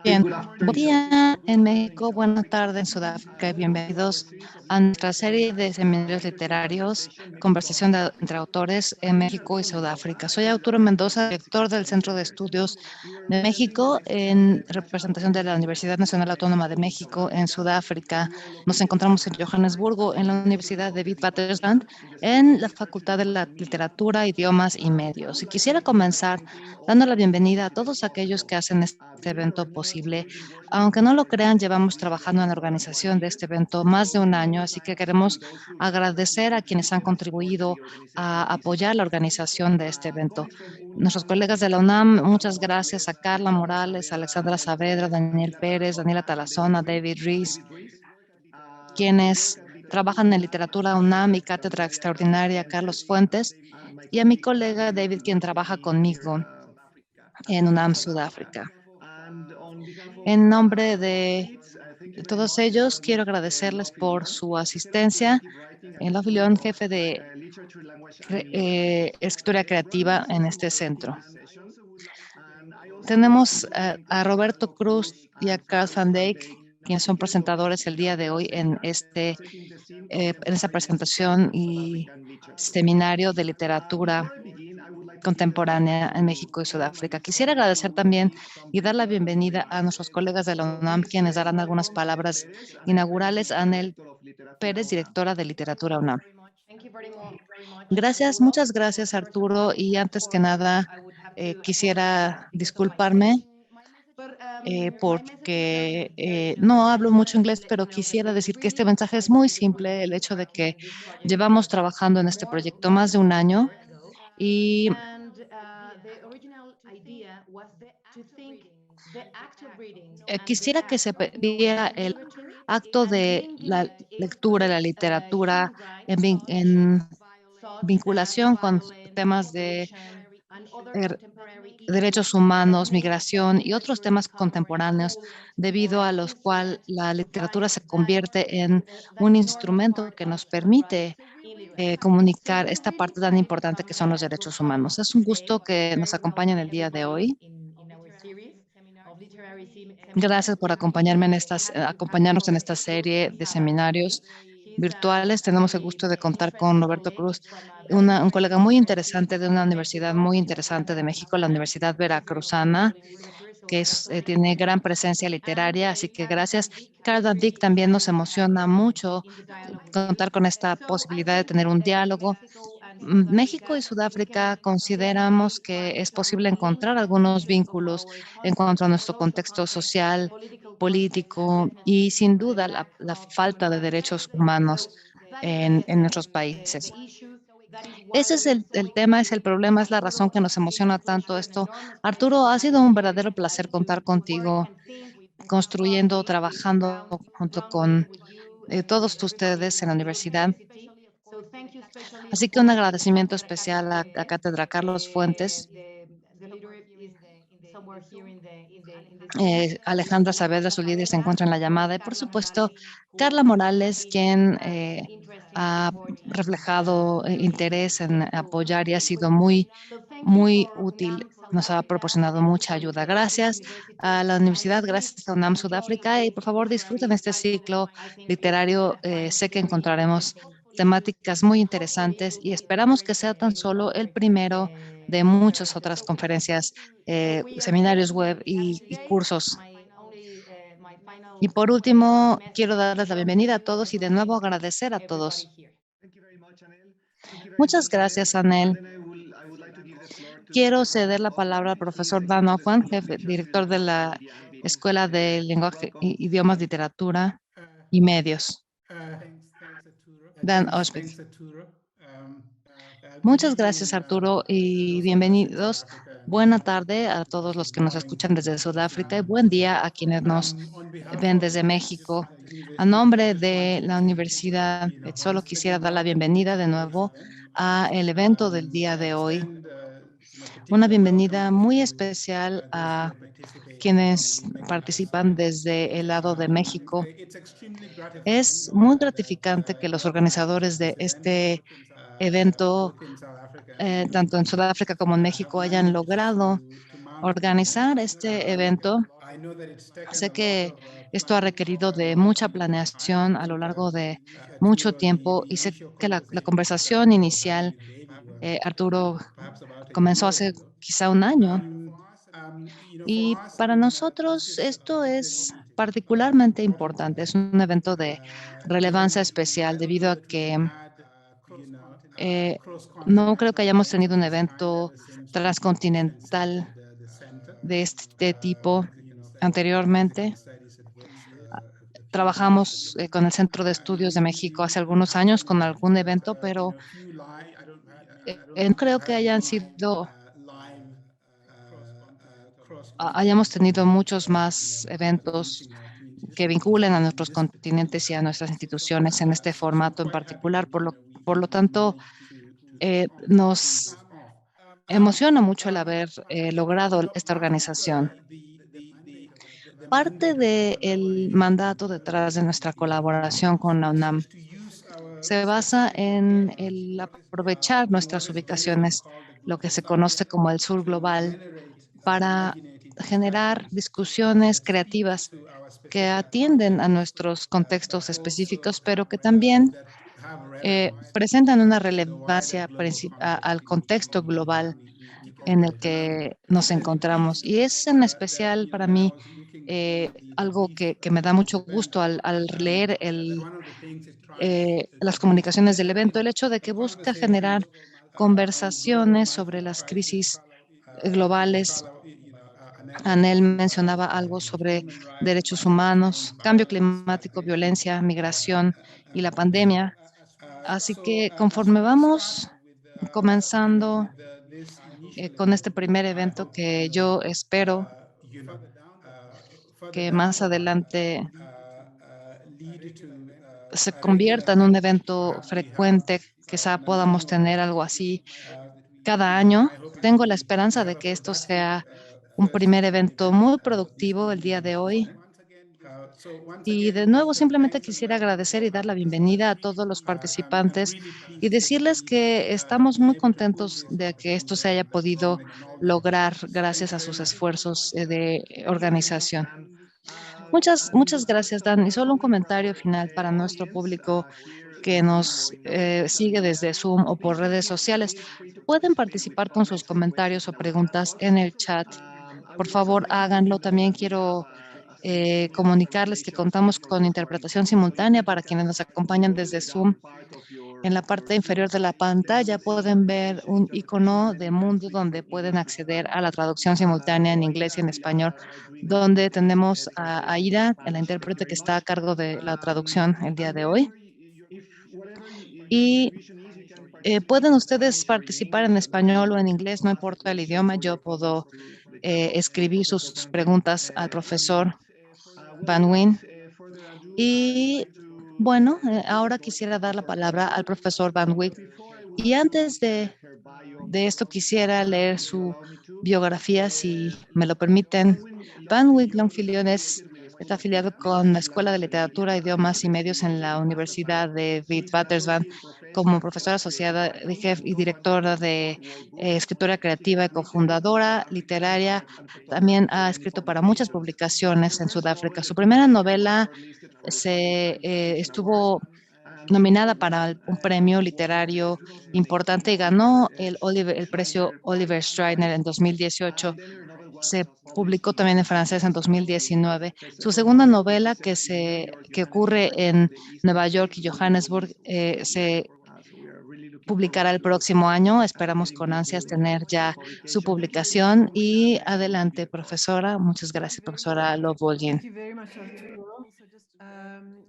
Bien, buen día en México, buena tarde en Sudáfrica y bienvenidos a nuestra serie de seminarios literarios, conversación entre autores en México y Sudáfrica. Soy Arturo Mendoza, director del Centro de Estudios de México en representación de la Universidad Nacional Autónoma de México en Sudáfrica. Nos encontramos en Johannesburgo, en la Universidad de Witwatersrand, en la Facultad de la Literatura, Idiomas y Medios. Y quisiera comenzar dando la bienvenida a todos aquellos que hacen este evento posible. Aunque no lo crean, llevamos trabajando en la organización de este evento más de un año, así que queremos agradecer a quienes han contribuido a apoyar la organización de este evento. Nuestros colegas de la UNAM, muchas gracias a Carla Morales, Alexandra Saavedra, Daniel Pérez, Daniela Tarazona, David Rees, quienes trabajan en literatura UNAM y Cátedra Extraordinaria Carlos Fuentes, y a mi colega David, quien trabaja conmigo en UNAM Sudáfrica. En nombre de todos ellos, quiero agradecerles por su asistencia. El afilión jefe de escritura creativa en este centro. Tenemos a Roberto Cruz y a Carl van Dijk, quienes son presentadores el día de hoy en esta presentación y seminario de literatura contemporánea en México y Sudáfrica. Quisiera agradecer también y dar la bienvenida a nuestros colegas de la UNAM, quienes darán algunas palabras inaugurales. Anel Pérez, directora de Literatura UNAM. Gracias, muchas gracias, Arturo. Y antes que nada, quisiera disculparme porque no hablo mucho inglés, pero quisiera decir que este mensaje es muy simple, el hecho de que llevamos trabajando en este proyecto más de un año y quisiera que se viera el acto de la lectura, la literatura en vinculación con temas de er, derechos humanos, migración y otros temas contemporáneos, debido a los cuales la literatura se convierte en un instrumento que nos permite comunicar esta parte tan importante que son los derechos humanos. Es un gusto que nos acompañen el día de hoy. Gracias por acompañarnos en esta serie de seminarios virtuales. Tenemos el gusto de contar con Roberto Cruz, un colega muy interesante de una universidad muy interesante de México, la Universidad Veracruzana, que tiene gran presencia literaria, así que gracias. Carl Van Dyck, también nos emociona mucho contar con esta posibilidad de tener un diálogo. México y Sudáfrica consideramos que es posible encontrar algunos vínculos en cuanto a nuestro contexto social, político y sin duda la falta de derechos humanos en nuestros países. Ese es el tema, es el problema, es la razón que nos emociona tanto esto. Arturo, ha sido un verdadero placer contar contigo, construyendo, trabajando junto con todos ustedes en la universidad. Así que un agradecimiento especial a Cátedra Carlos Fuentes, Alejandra Saavedra, su líder, se encuentra en la llamada, y por supuesto Carla Morales, quien ha reflejado interés en apoyar y ha sido muy útil, nos ha proporcionado mucha ayuda. Gracias a la universidad, gracias a UNAM Sudáfrica, y por favor disfruten este ciclo literario. Sé que encontraremos temáticas muy interesantes y esperamos que sea tan solo el primero de muchas otras conferencias, seminarios web y cursos. Y por último, quiero darles la bienvenida a todos y de nuevo agradecer a todos. Muchas gracias, Anel. Quiero ceder la palabra al profesor Dan Hoffman, director de la Escuela de Lenguaje, Idiomas, Literatura y Medios. Dan Oshbeck. Muchas gracias, Arturo, y bienvenidos. Buena tarde a todos los que nos escuchan desde Sudáfrica y buen día a quienes nos ven desde México. A nombre de la universidad, solo quisiera dar la bienvenida de nuevo a el evento del día de hoy. Una bienvenida muy especial a quienes participan desde el lado de México. Es muy gratificante que los organizadores de este evento, tanto en Sudáfrica como en México, hayan logrado organizar este evento. Sé que esto ha requerido de mucha planeación a lo largo de mucho tiempo y sé que la conversación inicial, Arturo, comenzó hace quizá un año. Y para nosotros esto es particularmente importante. Es un evento de relevancia especial debido a que eh, no creo que hayamos tenido un evento transcontinental de este tipo anteriormente. Trabajamos con el Centro de Estudios de México hace algunos años con algún evento, pero no creo que hayan sido, hayamos tenido muchos más eventos que vinculen a nuestros continentes y a nuestras instituciones en este formato en particular. Por lo tanto, nos emociona mucho el haber logrado esta organización. Parte del mandato detrás de nuestra colaboración con la UNAM se basa en el aprovechar nuestras ubicaciones, lo que se conoce como el sur global, para generar discusiones creativas que atienden a nuestros contextos específicos, pero que también presentan una relevancia al contexto global en el que nos encontramos. Y es en especial para mí algo que me da mucho gusto al leer las comunicaciones del evento, el hecho de que busca generar conversaciones sobre las crisis globales. Anel mencionaba algo sobre derechos humanos, cambio climático, violencia, migración y la pandemia. Así que conforme vamos comenzando con este primer evento que yo espero que más adelante se convierta en un evento frecuente, quizá podamos tener algo así cada año. Tengo la esperanza de que esto sea un primer evento muy productivo el día de hoy. Y de nuevo, simplemente quisiera agradecer y dar la bienvenida a todos los participantes y decirles que estamos muy contentos de que esto se haya podido lograr gracias a sus esfuerzos de organización. Muchas gracias, Dan. Y solo un comentario final para nuestro público que nos sigue desde Zoom o por redes sociales. Pueden participar con sus comentarios o preguntas en el chat. Por favor, háganlo. También quiero comunicarles que contamos con interpretación simultánea para quienes nos acompañan desde Zoom. En la parte inferior de la pantalla pueden ver un icono de mundo donde pueden acceder a la traducción simultánea en inglés y en español, donde tenemos a Aida, la intérprete que está a cargo de la traducción el día de hoy. Y pueden ustedes participar en español o en inglés, no importa el idioma. Yo puedo escribir sus preguntas al profesor Van Wyn. Y bueno, ahora quisiera dar la palabra al profesor Van Wyk. Y antes de esto quisiera leer su biografía, si me lo permiten. Van Wyk está afiliado con la Escuela de Literatura, Idiomas y Medios en la Universidad de Witwatersrand como profesora asociada de jefe y directora de escritora creativa y cofundadora literaria. También ha escrito para muchas publicaciones en Sudáfrica. Su primera novela estuvo nominada para un premio literario importante y ganó el precio Oliver Streitner en 2018. Se publicó también en francés en 2019. Su segunda novela, que ocurre en Nueva York y Johannesburg, se publicará el próximo año. Esperamos con ansias tener ya su publicación. Y adelante, profesora. Muchas gracias, profesora Lovolin. Thank you very much, Arturo.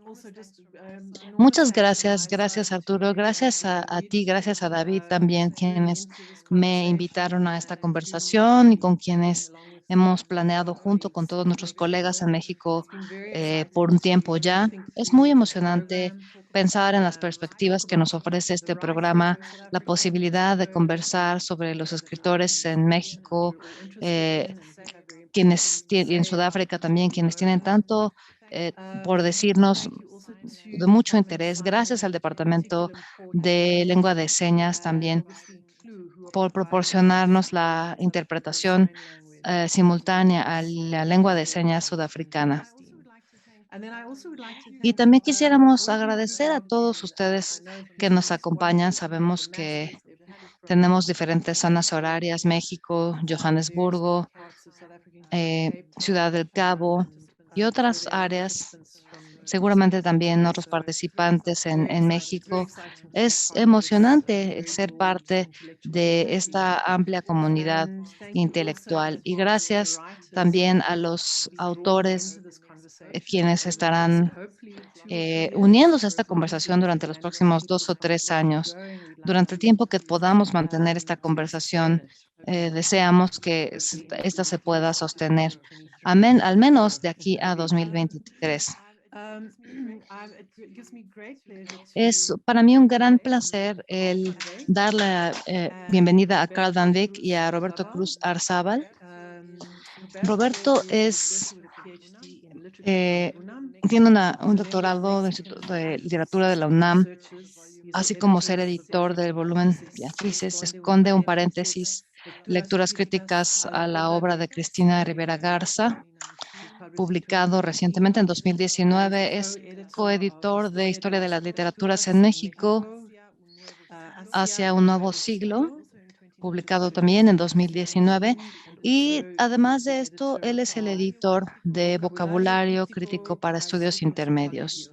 Also, just enormous Muchas thanks from gracias, my gracias side. Arturo, gracias a ti, gracias a David también, To join quienes into this me conversation invitaron a esta as you conversación y have con been planning quienes along with hemos our planeado junto con colleagues todos in nuestros colegas en Mexico. México It's been very por exciting un to tiempo ya. think Es muy through the emocionante program, pensar en las perspectivas talk que nos about ofrece the este rights here programa, in South la Africa and posibilidad de particularly conversar sobre los escritores en something that México, we're interested eh, in and y en Sudáfrica también, quienes tienen promoting. tanto por decirnos Thank you also to de the mucho Department of interés. Sign Gracias al Language in Departamento particular for de Lengua de Señas and también obviously CLU, who are por providing us proporcionarnos la with the interpretación sign language. simultánea a la lengua de señas sudafricana. And then I also would like to Y thank también quisiéramos all of you agradecer a todos I ustedes know from que nos speaking to acompañan. colleagues from Sabemos que Massey, tenemos diferentes zonas horarias: México, various other Johannesburgo, parts of South Africa, including Cape Ciudad Town, del Cabo y where otras there are áreas, participants from seguramente all over the también place. otros So participantes very en excited, very México. exciting to be Es part of this emocionante very ser broad parte intellectual de community. esta amplia comunidad And thank you also intelectual. as Y well to the gracias writers también a who los you've brought autores into this conversation quienes over the next, estarán hopefully 2 or 3 years. uniéndose a esta So thank you conversación durante los and we próximos keep this 2 o 3 años. conversation going. We'd like Durante el to tiempo que podamos mantener esta to sustain conversación, it. deseamos que Hopefully esta into se pueda sostener, 2023. al menos de aquí a 2023. It gives me great pleasure Es to para mí un gran today placer el today dar la bienvenida a Carl Van Wyk y a Roberto Cruz Arzábal. Roberto eh, tiene un doctorado del Instituto de Literatura de la UNAM, así como ser editor del volumen Beatrices. Esconde un paréntesis, lecturas críticas a la obra de Cristina Rivera Garza, publicado recientemente en 2019. Es coeditor de Historia de las Literaturas en México, Hacia un nuevo siglo, publicado también en 2019. Y además de esto, él es el editor de Vocabulario Crítico para Estudios Intermedios.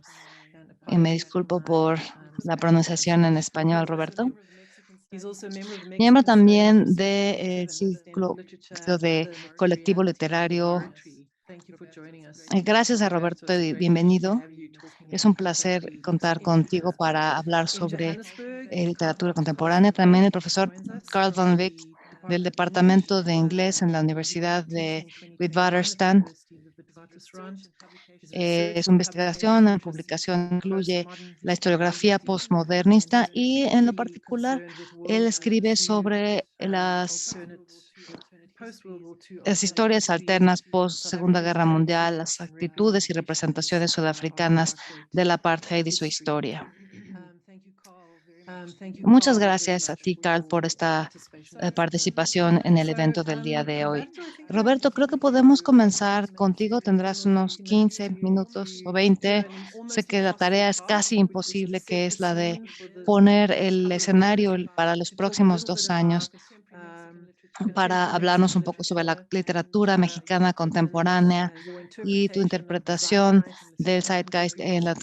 Y me disculpo por la pronunciación en español, Roberto. Miembro también del ciclo de colectivo literario. Gracias a Roberto y bienvenido. Es un placer contar contigo para hablar sobre literatura contemporánea. También el profesor Carl Van Wyk del Departamento de Inglés en la Universidad de Witwatersrand. Su investigación en publicación incluye la historiografía postmodernista y en lo particular él escribe sobre las historias alternas post Segunda Guerra Mundial, las actitudes y representaciones sudafricanas del apartheid y su historia. Muchas gracias a ti, Carl, por esta participación en el evento del día de hoy. Roberto, creo que podemos comenzar contigo. Tendrás unos 15 minutos o 20. Sé que la tarea es casi imposible, que es la de poner el escenario para los próximos 2 años, para hablarnos un poco sobre la literatura mexicana contemporánea y tu interpretación del zeitgeist en la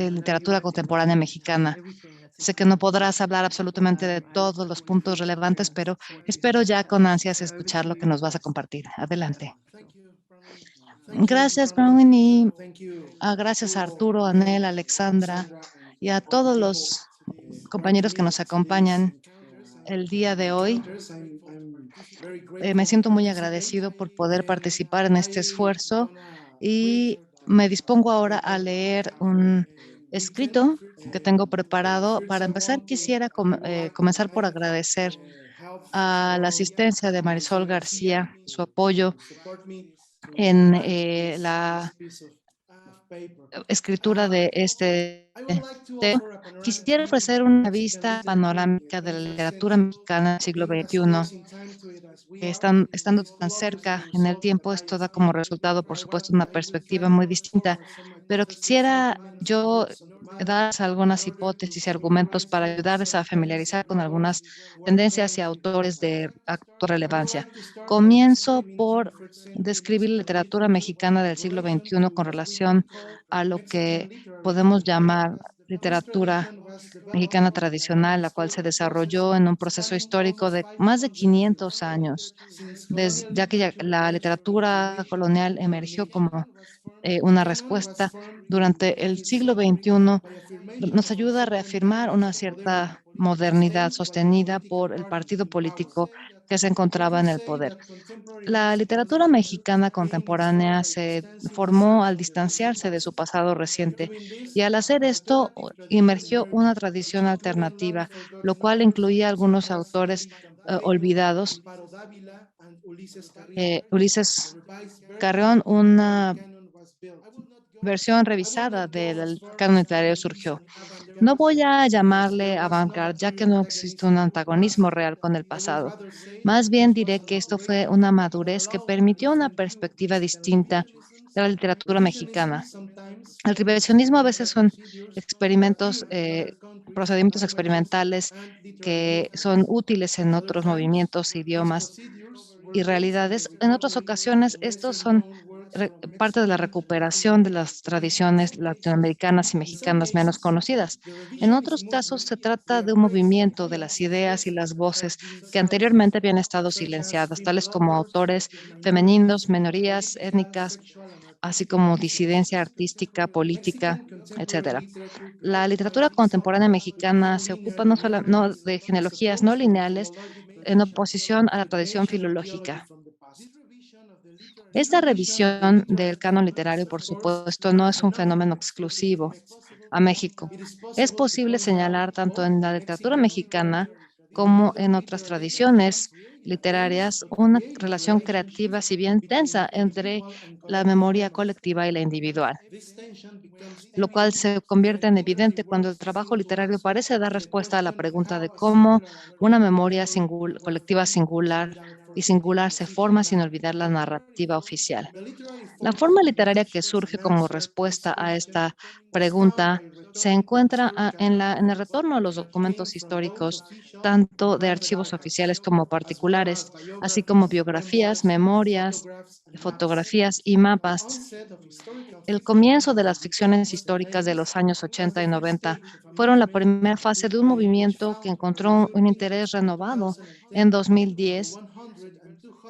literatura contemporánea mexicana. Sé que no podrás hablar absolutamente de todos los puntos relevantes, pero espero ya con ansias escuchar lo que nos vas a compartir. Adelante. Gracias, Bronwyn, y gracias a Arturo, Anel, Alexandra y a todos los compañeros que nos acompañan el día de hoy. Me siento muy agradecido por poder participar en este esfuerzo y me dispongo ahora a leer un escrito que tengo preparado. Para empezar, quisiera comenzar por agradecer a la asistencia de Marisol García, su apoyo en la escritura de este tema. Quisiera ofrecer una vista panorámica de la literatura mexicana del siglo XXI. Estando tan cerca en el tiempo, esto da como resultado, por supuesto, una perspectiva muy distinta, pero quisiera yo dar algunas hipótesis y argumentos para ayudarles a familiarizar con algunas tendencias y autores de actual relevancia. Comienzo por describir la literatura mexicana del siglo XXI con relación a lo que podemos llamar literatura mexicana tradicional, la cual se desarrolló en un proceso histórico de más de 500 años, ya que la literatura colonial emergió como una respuesta durante el siglo XXI. Nos ayuda a reafirmar una cierta modernidad sostenida por el partido político que se encontraba en el poder. La literatura mexicana contemporánea se formó al distanciarse de su pasado reciente y al hacer esto emergió una tradición alternativa, lo cual incluía algunos autores olvidados. Ulises Carrión, una versión revisada del canon literario surgió. No voy a llamarle avant-garde, ya que no existe un antagonismo real con el pasado. Más bien diré que esto fue una madurez que permitió una perspectiva distinta de la literatura mexicana. El revisionismo a veces son experimentos, procedimientos experimentales que son útiles en otros movimientos, idiomas y realidades. En otras ocasiones, estos son parte de la recuperación de las tradiciones latinoamericanas y mexicanas menos conocidas. En otros casos, se trata de un movimiento de las ideas y las voces que anteriormente habían estado silenciadas, tales como autores femeninos, minorías étnicas, así como disidencia artística, política, etcétera. La literatura contemporánea mexicana se ocupa no de genealogías no lineales en oposición a la tradición filológica. Esta revisión del canon literario, por supuesto, no es un fenómeno exclusivo a México. Es posible señalar tanto en la literatura mexicana como en otras tradiciones literarias una relación creativa, si bien tensa, entre la memoria colectiva y la individual, lo cual se convierte en evidente cuando el trabajo literario parece dar respuesta a la pregunta de cómo una memoria colectiva singular y singular se forma sin olvidar la narrativa oficial. La forma literaria que surge como respuesta a esta pregunta se encuentra en el retorno a los documentos históricos, tanto de archivos oficiales como particulares, así como biografías, memorias, fotografías y mapas. El comienzo de las ficciones históricas de los años 80 y 90 fueron la primera fase de un movimiento que encontró un interés renovado en 2010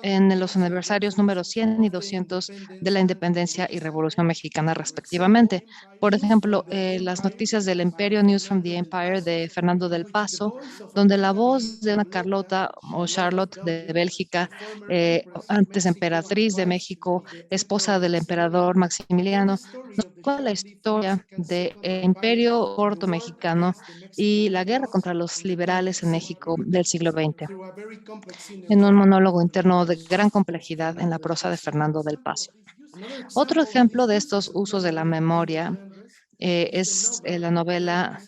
en los aniversarios número 100 y 200 de la independencia y revolución mexicana respectivamente. Por ejemplo, las noticias del Imperio, News from the Empire de Fernando del Paso, donde la voz de una Carlota o Charlotte de Bélgica, antes emperatriz de México, esposa del emperador Maximiliano, cuenta la historia del Imperio Corto Mexicano y la guerra contra los liberales en México del siglo XX, en un monólogo interno de gran complejidad en la prosa de Fernando del Paso. Otro ejemplo de estos usos de la memoria es la novela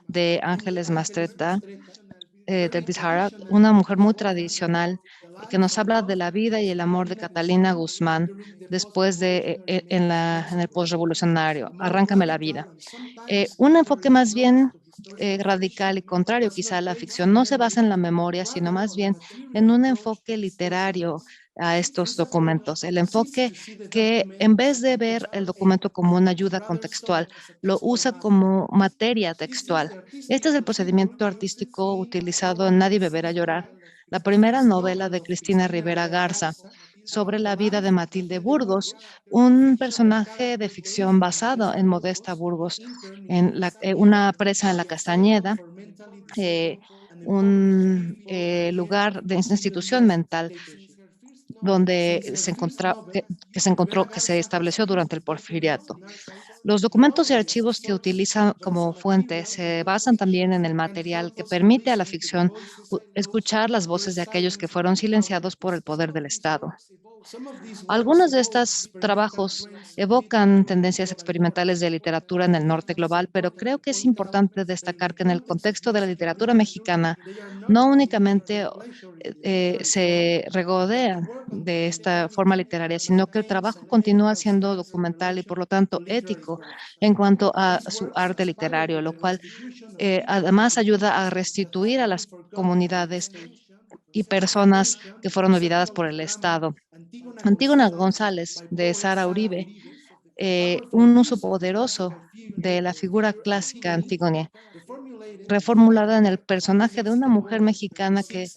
de Ángeles Mastretta, de Dishara, una mujer muy tradicional que nos habla de la vida y el amor de Catalina Guzmán después en el postrevolucionario, Arráncame la vida. Un enfoque más bien radical y contrario quizá a la ficción. No se basa en la memoria, sino más bien en un enfoque literario a estos documentos. El enfoque que en vez de ver el documento como una ayuda contextual, lo usa como materia textual. Este es el procedimiento artístico utilizado en Nadie beberá llorar, la primera novela de Cristina Rivera Garza sobre la vida de Matilde Burgos, un personaje de ficción basado en Modesta Burgos, una presa en la Castañeda, eh, un lugar de institución mental donde que se estableció durante el Porfiriato. Los documentos y archivos que utilizan como fuente se basan también en el material que permite a la ficción escuchar las voces de aquellos que fueron silenciados por el poder del Estado. Algunos de estos trabajos evocan tendencias experimentales de literatura en el norte global, pero creo que es importante destacar que en el contexto de la literatura mexicana no únicamente se regodean de esta forma literaria, sino que el trabajo continúa siendo documental y por lo tanto ético en cuanto a su arte literario, lo cual además ayuda a restituir a las comunidades y personas que fueron olvidadas por el Estado. Antígona González de Sara Uribe, un uso poderoso de la figura clásica Antígona, reformulada en el personaje de una mujer mexicana que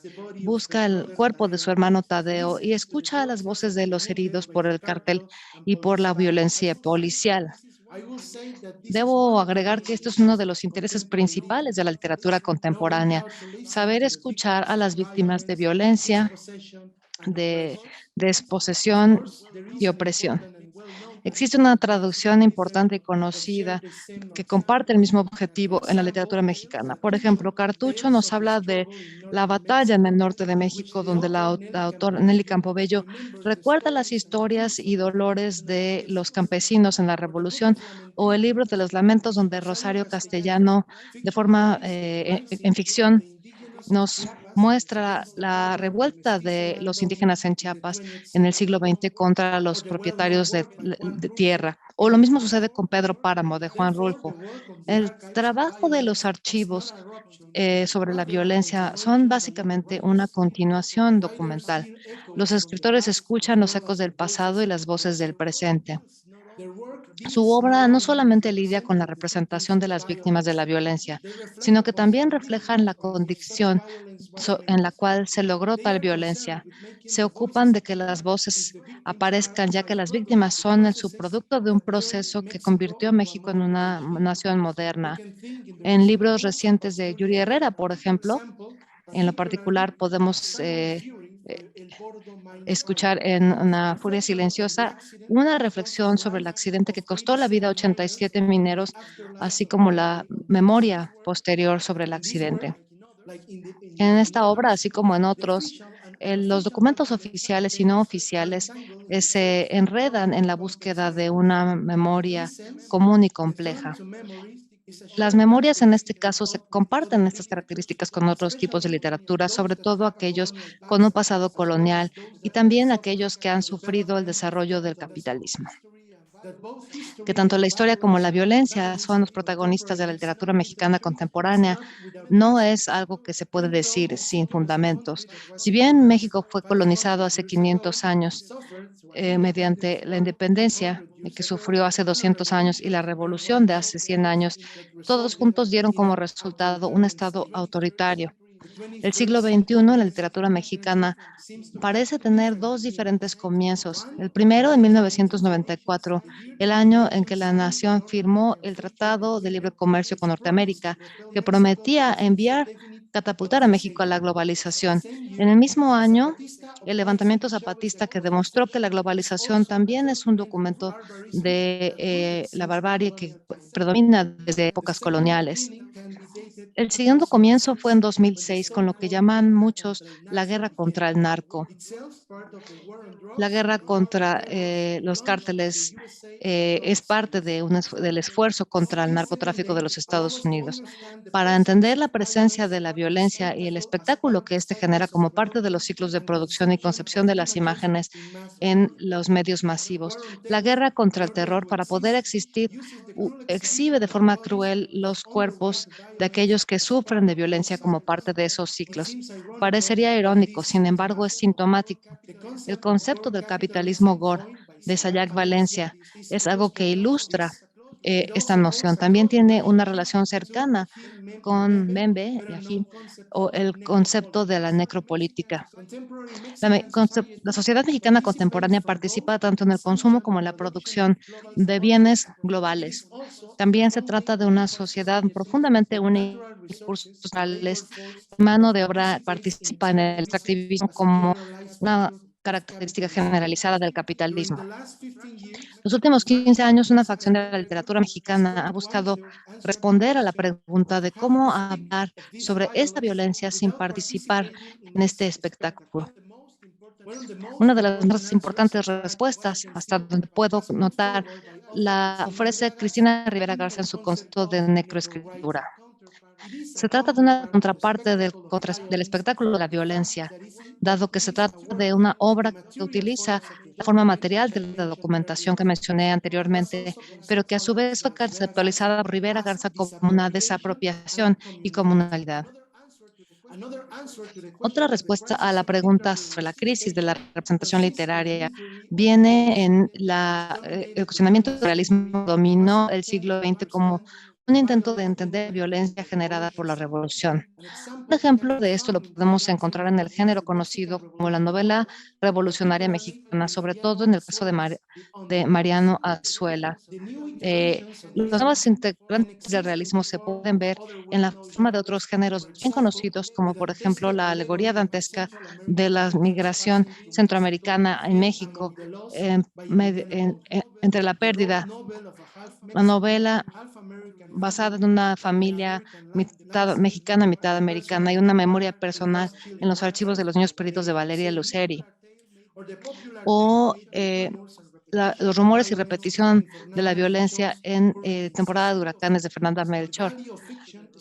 busca el cuerpo de su hermano Tadeo y escucha las voces de los heridos por el cartel y por la violencia policial. Debo agregar que esto es uno de los intereses principales de la literatura contemporánea, saber escuchar a las víctimas de violencia, de desposesión y opresión. Existe una traducción importante y conocida que comparte el mismo objetivo en la literatura mexicana. Por ejemplo, Cartucho nos habla de la batalla en el norte de México, donde la autora Nelly Campobello recuerda las historias y dolores de los campesinos en la Revolución, o el libro de los lamentos, donde Rosario Castellano, de forma en ficción, nos muestra la revuelta de los indígenas en Chiapas en el siglo XX contra los propietarios de tierra. O lo mismo sucede con Pedro Páramo, de Juan Rulfo. El trabajo de los archivos sobre la violencia son básicamente una continuación documental. Los escritores escuchan los ecos del pasado y las voces del presente. Su obra no solamente lidia con la representación de las víctimas de la violencia, sino que también reflejan la condición en la cual se logró tal violencia. Se ocupan de que las voces aparezcan, ya que las víctimas son el subproducto de un proceso que convirtió a México en una nación moderna. En libros recientes de Yuri Herrera, por ejemplo, en lo particular podemos eh, escuchar en Una furia silenciosa una reflexión sobre el accidente que costó la vida a 87 mineros, así como la memoria posterior sobre el accidente. En esta obra, así como en otros, los documentos oficiales y no oficiales se enredan en la búsqueda de una memoria común y compleja. Las memorias en este caso se comparten estas características con otros tipos de literatura, sobre todo aquellos con un pasado colonial y también aquellos que han sufrido el desarrollo del capitalismo. Que tanto la historia como la violencia son los protagonistas de la literatura mexicana contemporánea, no es algo que se puede decir sin fundamentos. Si bien México fue colonizado hace 500 años, mediante la independencia que sufrió hace 200 años y la revolución de hace 100 años, todos juntos dieron como resultado un Estado autoritario. El siglo XXI, la literatura mexicana parece tener dos diferentes comienzos. El primero en 1994, el año en que la nación firmó el Tratado de Libre Comercio con Norteamérica, que prometía catapultar a México a la globalización. En el mismo año, el levantamiento zapatista, que demostró que la globalización también es un documento de la barbarie que predomina desde épocas coloniales. El segundo comienzo fue en 2006, con lo que llaman muchos la guerra contra el narco. La guerra contra los cárteles es parte de del esfuerzo contra el narcotráfico de los Estados Unidos. Para entender la presencia de la violencia y el espectáculo que éste genera como parte de los ciclos de producción y concepción de las imágenes en los medios masivos, la guerra contra el terror, para poder existir, exhibe de forma cruel los cuerpos de aquellos que sufren de violencia como parte de esos ciclos. Parecería irónico, sin embargo, es sintomático. El concepto del capitalismo gore de Sayak Valencia es algo que ilustra esta noción. También tiene una relación cercana con Membe y Ají, o el concepto de la necropolítica. La sociedad mexicana contemporánea participa tanto en el consumo como en la producción de bienes globales. También se trata de una sociedad profundamente única en recursos naturales. Mano de obra participa en el extractivismo como una característica generalizada del capitalismo. Los últimos 15 años, una facción de la literatura mexicana ha buscado responder a la pregunta de cómo hablar sobre esta violencia sin participar en este espectáculo. Una de las más importantes respuestas, hasta donde puedo notar, la ofrece Cristina Rivera Garza en su concepto de necroescritura. Se trata de una contraparte del espectáculo de la violencia, dado que se trata de una obra que utiliza la forma material de la documentación que mencioné anteriormente, pero que a su vez fue conceptualizada por Rivera Garza como una desapropiación y comunalidad. Otra respuesta a la pregunta sobre la crisis de la representación literaria viene en el cuestionamiento del realismo que dominó el siglo XX como un intento de entender violencia generada por la revolución. Un ejemplo de esto lo podemos encontrar en el género conocido como la novela revolucionaria mexicana, sobre todo en el caso de Mariano Azuela. Los nuevos integrantes del realismo se pueden ver en la forma de otros géneros bien conocidos, como por ejemplo la alegoría dantesca de la migración centroamericana en México, entre la pérdida, la novela basada en una familia mitad mexicana, mitad americana y una memoria personal en los archivos de los niños perdidos de Valeria Luceri, o los rumores y repetición de la violencia en temporada de huracanes de Fernanda Melchor.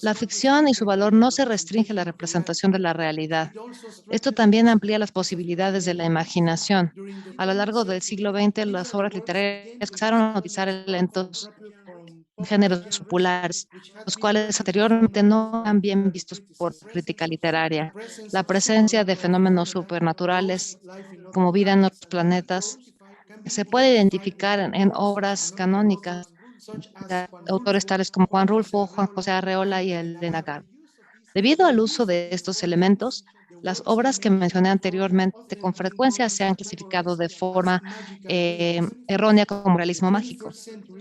La ficción y su valor no se restringe a la representación de la realidad. Esto también amplía las posibilidades de la imaginación. A lo largo del siglo XX, las obras literarias empezaron a utilizar elementos géneros populares, los cuales anteriormente no eran bien vistos por crítica literaria. La presencia de fenómenos supernaturales como vida en otros planetas se puede identificar en obras canónicas de autores tales como Juan Rulfo, Juan José Arreola y Elena Garro. Debido al uso de estos elementos, las obras que mencioné anteriormente con frecuencia se han clasificado de forma errónea como realismo mágico.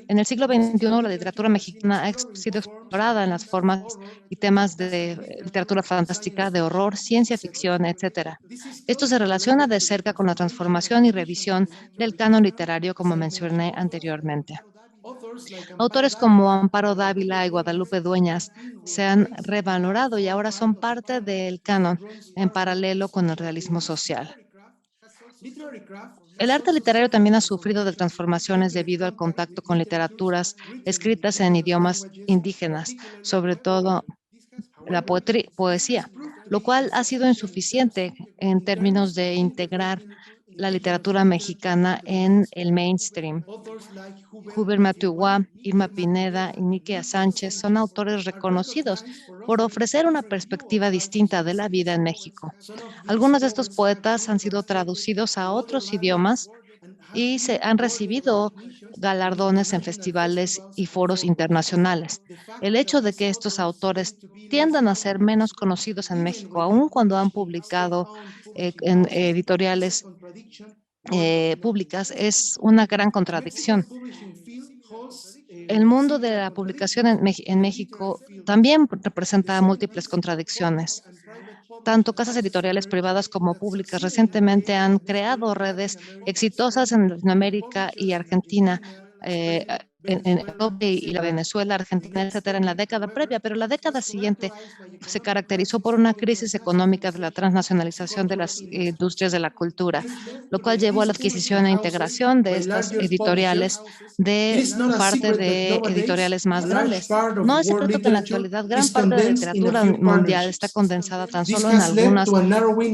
En el siglo XXI, la literatura mexicana ha sido explorada en las formas y temas de literatura fantástica, de horror, ciencia ficción, etcétera. Esto se relaciona de cerca con la transformación y revisión del canon literario, como mencioné anteriormente. Autores como Amparo Dávila y Guadalupe Dueñas se han revalorado y ahora son parte del canon en paralelo con el realismo social. El arte literario también ha sufrido de transformaciones debido al contacto con literaturas escritas en idiomas indígenas, sobre todo la poesía, lo cual ha sido insuficiente en términos de integrar la literatura mexicana en el mainstream. Hubert Matuwa, Irma Pineda y Nikia Sánchez son autores reconocidos por ofrecer una perspectiva distinta de la vida en México. Algunos de estos poetas han sido traducidos a otros idiomas y se han recibido galardones en festivales y foros internacionales. El hecho de que estos autores tiendan a ser menos conocidos en México, aun cuando han publicado en editoriales públicas, es una gran contradicción. El mundo de la publicación en México también representa múltiples contradicciones. Tanto casas editoriales privadas como públicas recientemente han creado redes exitosas en Latinoamérica y Argentina, en Europa y la Venezuela, Argentina, etcétera, en la década previa, pero la década siguiente se caracterizó por una crisis económica de la transnacionalización de las industrias de la cultura, lo cual llevó a la adquisición e integración de estas editoriales de parte de editoriales más grandes. No es secreto que en la actualidad gran parte de la literatura mundial está condensada tan solo en algunas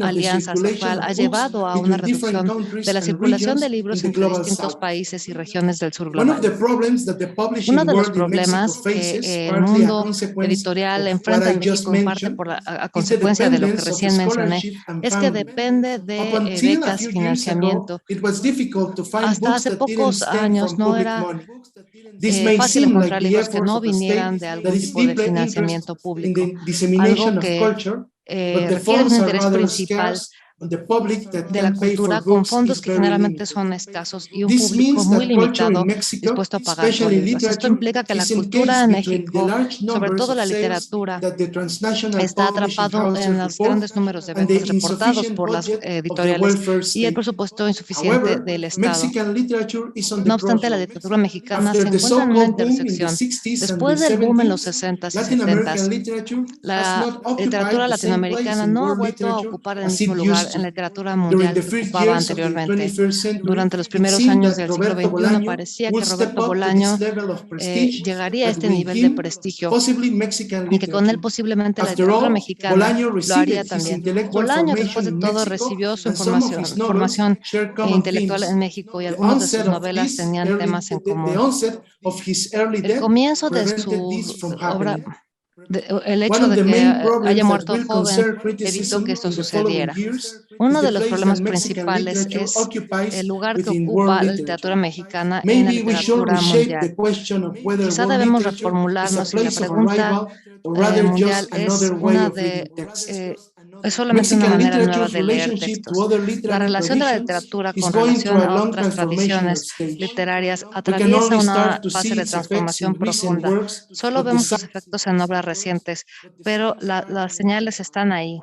alianzas, lo cual ha llevado a una reducción de la circulación de libros entre distintos países y regiones del sur global. Uno de los problemas que el mundo editorial enfrenta en México, en parte a consecuencia de lo que recién mencioné, es que depende de becas, financiamiento. Hasta hace pocos años no era fácil encontrar libros que no vinieran de algún tipo de financiamiento público, algo que requiere un interés principal de la cultura con fondos que generalmente son escasos y un público muy limitado dispuesto a pagar por libros. Esto implica que la cultura en México, sobre todo la literatura, está atrapado en los grandes números de ventas reportados por las editoriales y el presupuesto insuficiente del Estado. No obstante, la literatura mexicana se encuentra en una intersección. Después del boom en los 60s y 70s, la literatura latinoamericana no ha vuelto a ocupar el mismo lugar en la literatura mundial que ocupaba anteriormente. Durante los primeros años del siglo XXI parecía que Roberto Bolaño llegaría a este nivel de prestigio y que con él posiblemente la literatura mexicana lo haría también. Bolaño, después de todo, recibió su formación intelectual en México y algunas de sus novelas tenían temas en común. El comienzo de su obra el One hecho of de the que main haya problems that muerto will joven concern evitó que criticism esto in the following sucediera. years is Uno the de los place that problemas Mexican principales literature es el occupies lugar que within world ocupa la literature. literatura mexicana en la Maybe we should literatura reshape mundial. the question of whether Quizá world debemos literature is a reformularnos si la place of pregunta arrival or rather mundial just es another way of reading texts. es solamente una Mexican manera nueva literature's de leer relationship to textos. other La literary relación de la traditions literatura is con going through relación a a long otras transformational tradiciones stage. literarias We can atraviesa only una start to fase see de its effects in transformación recent profunda. works Solo of the vemos sus efectos en obras recientes, pero las señales están ahí.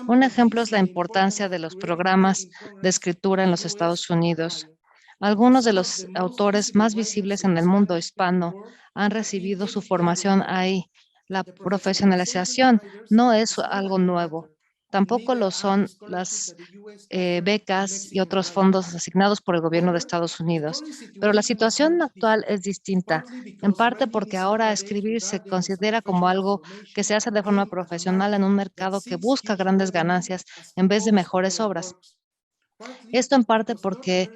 Un ejemplo es la importancia de los programas de escritura en los Estados Unidos. Algunos de los autores más visibles en el mundo hispano han recibido su formación ahí. La profesionalización no es algo nuevo. Tampoco lo son las becas y otros fondos asignados por el gobierno de Estados Unidos. Pero la situación actual es distinta, en parte porque ahora escribir se considera como algo que se hace de forma profesional en un mercado que busca grandes ganancias en vez de mejores obras. Esto en parte porque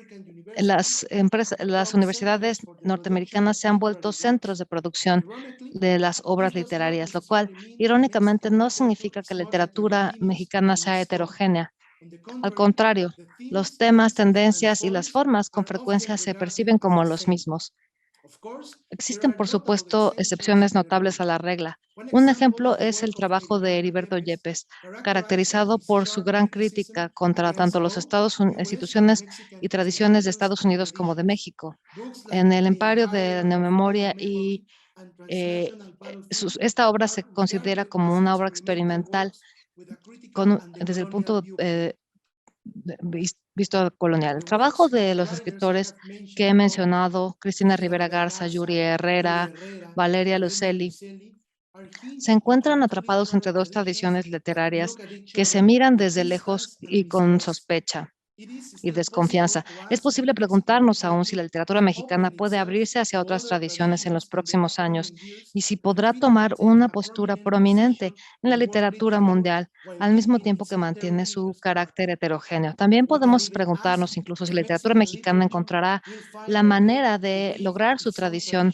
las universidades norteamericanas se han vuelto centros de producción de las obras literarias, lo cual irónicamente no significa que la literatura mexicana sea heterogénea. Al contrario, los temas, tendencias y las formas con frecuencia se perciben como los mismos. Existen, por supuesto, excepciones notables a la regla. Un ejemplo es el trabajo de Heriberto Yepes, caracterizado por su gran crítica contra tanto las instituciones y tradiciones de Estados Unidos como de México. En el Emporio de la Neomemoria y esta obra se considera como una obra experimental desde el punto visto colonial. El trabajo de los escritores que he mencionado, Cristina Rivera Garza, Yuri Herrera, Valeria Lucelli, se encuentran atrapados entre dos tradiciones literarias que se miran desde lejos y con sospecha y desconfianza. Es posible preguntarnos aún si la literatura mexicana puede abrirse hacia otras tradiciones en los próximos años y si podrá tomar una postura prominente en la literatura mundial al mismo tiempo que mantiene su carácter heterogéneo. También podemos preguntarnos incluso si la literatura mexicana encontrará la manera de lograr su tradición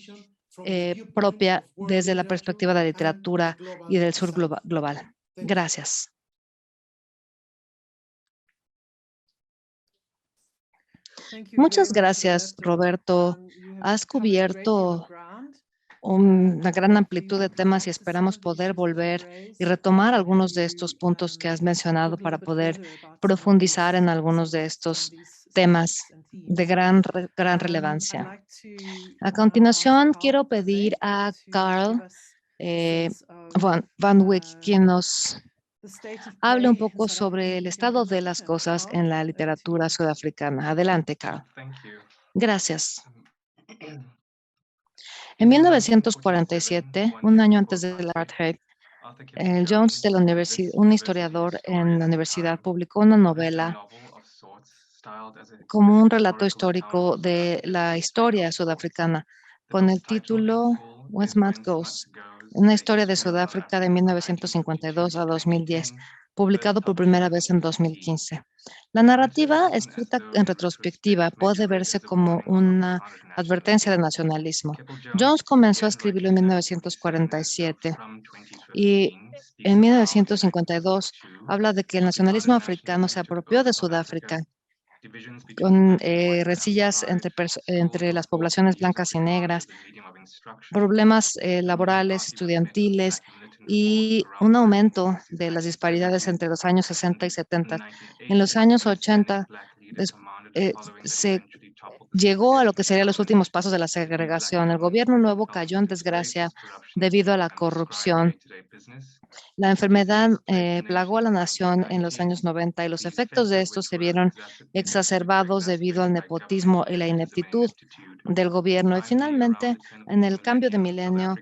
propia desde la perspectiva de la literatura y del sur global. Gracias. Muchas gracias, Roberto. Has cubierto una gran amplitud de temas y esperamos poder volver y retomar algunos de estos puntos que has mencionado para poder profundizar en algunos de estos temas de gran relevancia. A continuación, quiero pedir a Carl Van Wyk, quien nos hable un poco sobre el estado de las cosas en la literatura sudafricana. Adelante, Carl. Gracias. En 1947, un año antes del apartheid, Jones, de la un historiador en la universidad, publicó una novela como un relato histórico de la historia sudafricana, con el título Westmouth Goes, una historia de Sudáfrica de 1952 a 2010, publicado por primera vez en 2015. La narrativa, escrita en retrospectiva, puede verse como una advertencia de nacionalismo. Jones comenzó a escribirlo en 1947 y en 1952 habla de que el nacionalismo africano se apropió de Sudáfrica con rencillas entre las poblaciones blancas y negras, problemas laborales, estudiantiles y un aumento de las disparidades entre los años 60 y 70. En los años 80 se llegó a lo que serían los últimos pasos de la segregación. El gobierno nuevo cayó en desgracia debido a la corrupción. La enfermedad plagó a la nación en los años 90 y los efectos de esto se vieron exacerbados debido al nepotismo y la ineptitud del gobierno. Y finalmente, en el cambio de milenio,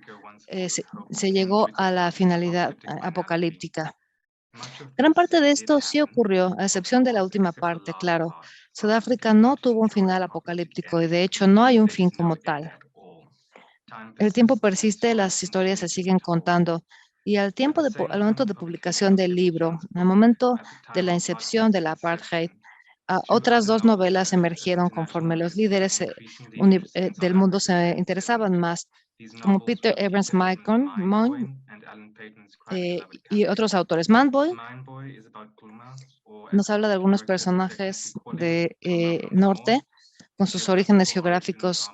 se llegó a la finalidad apocalíptica. Gran parte de esto sí ocurrió, a excepción de la última parte, claro. Sudáfrica no tuvo un final apocalíptico y de hecho no hay un fin como tal. El tiempo persiste, las historias se siguen contando y al momento de publicación del libro, al momento de la incepción de la apartheid, Otras dos novelas emergieron conforme los líderes del mundo se interesaban más, como Peter Evans Monk y otros autores. Manboy nos habla de algunos personajes de norte con sus orígenes geográficos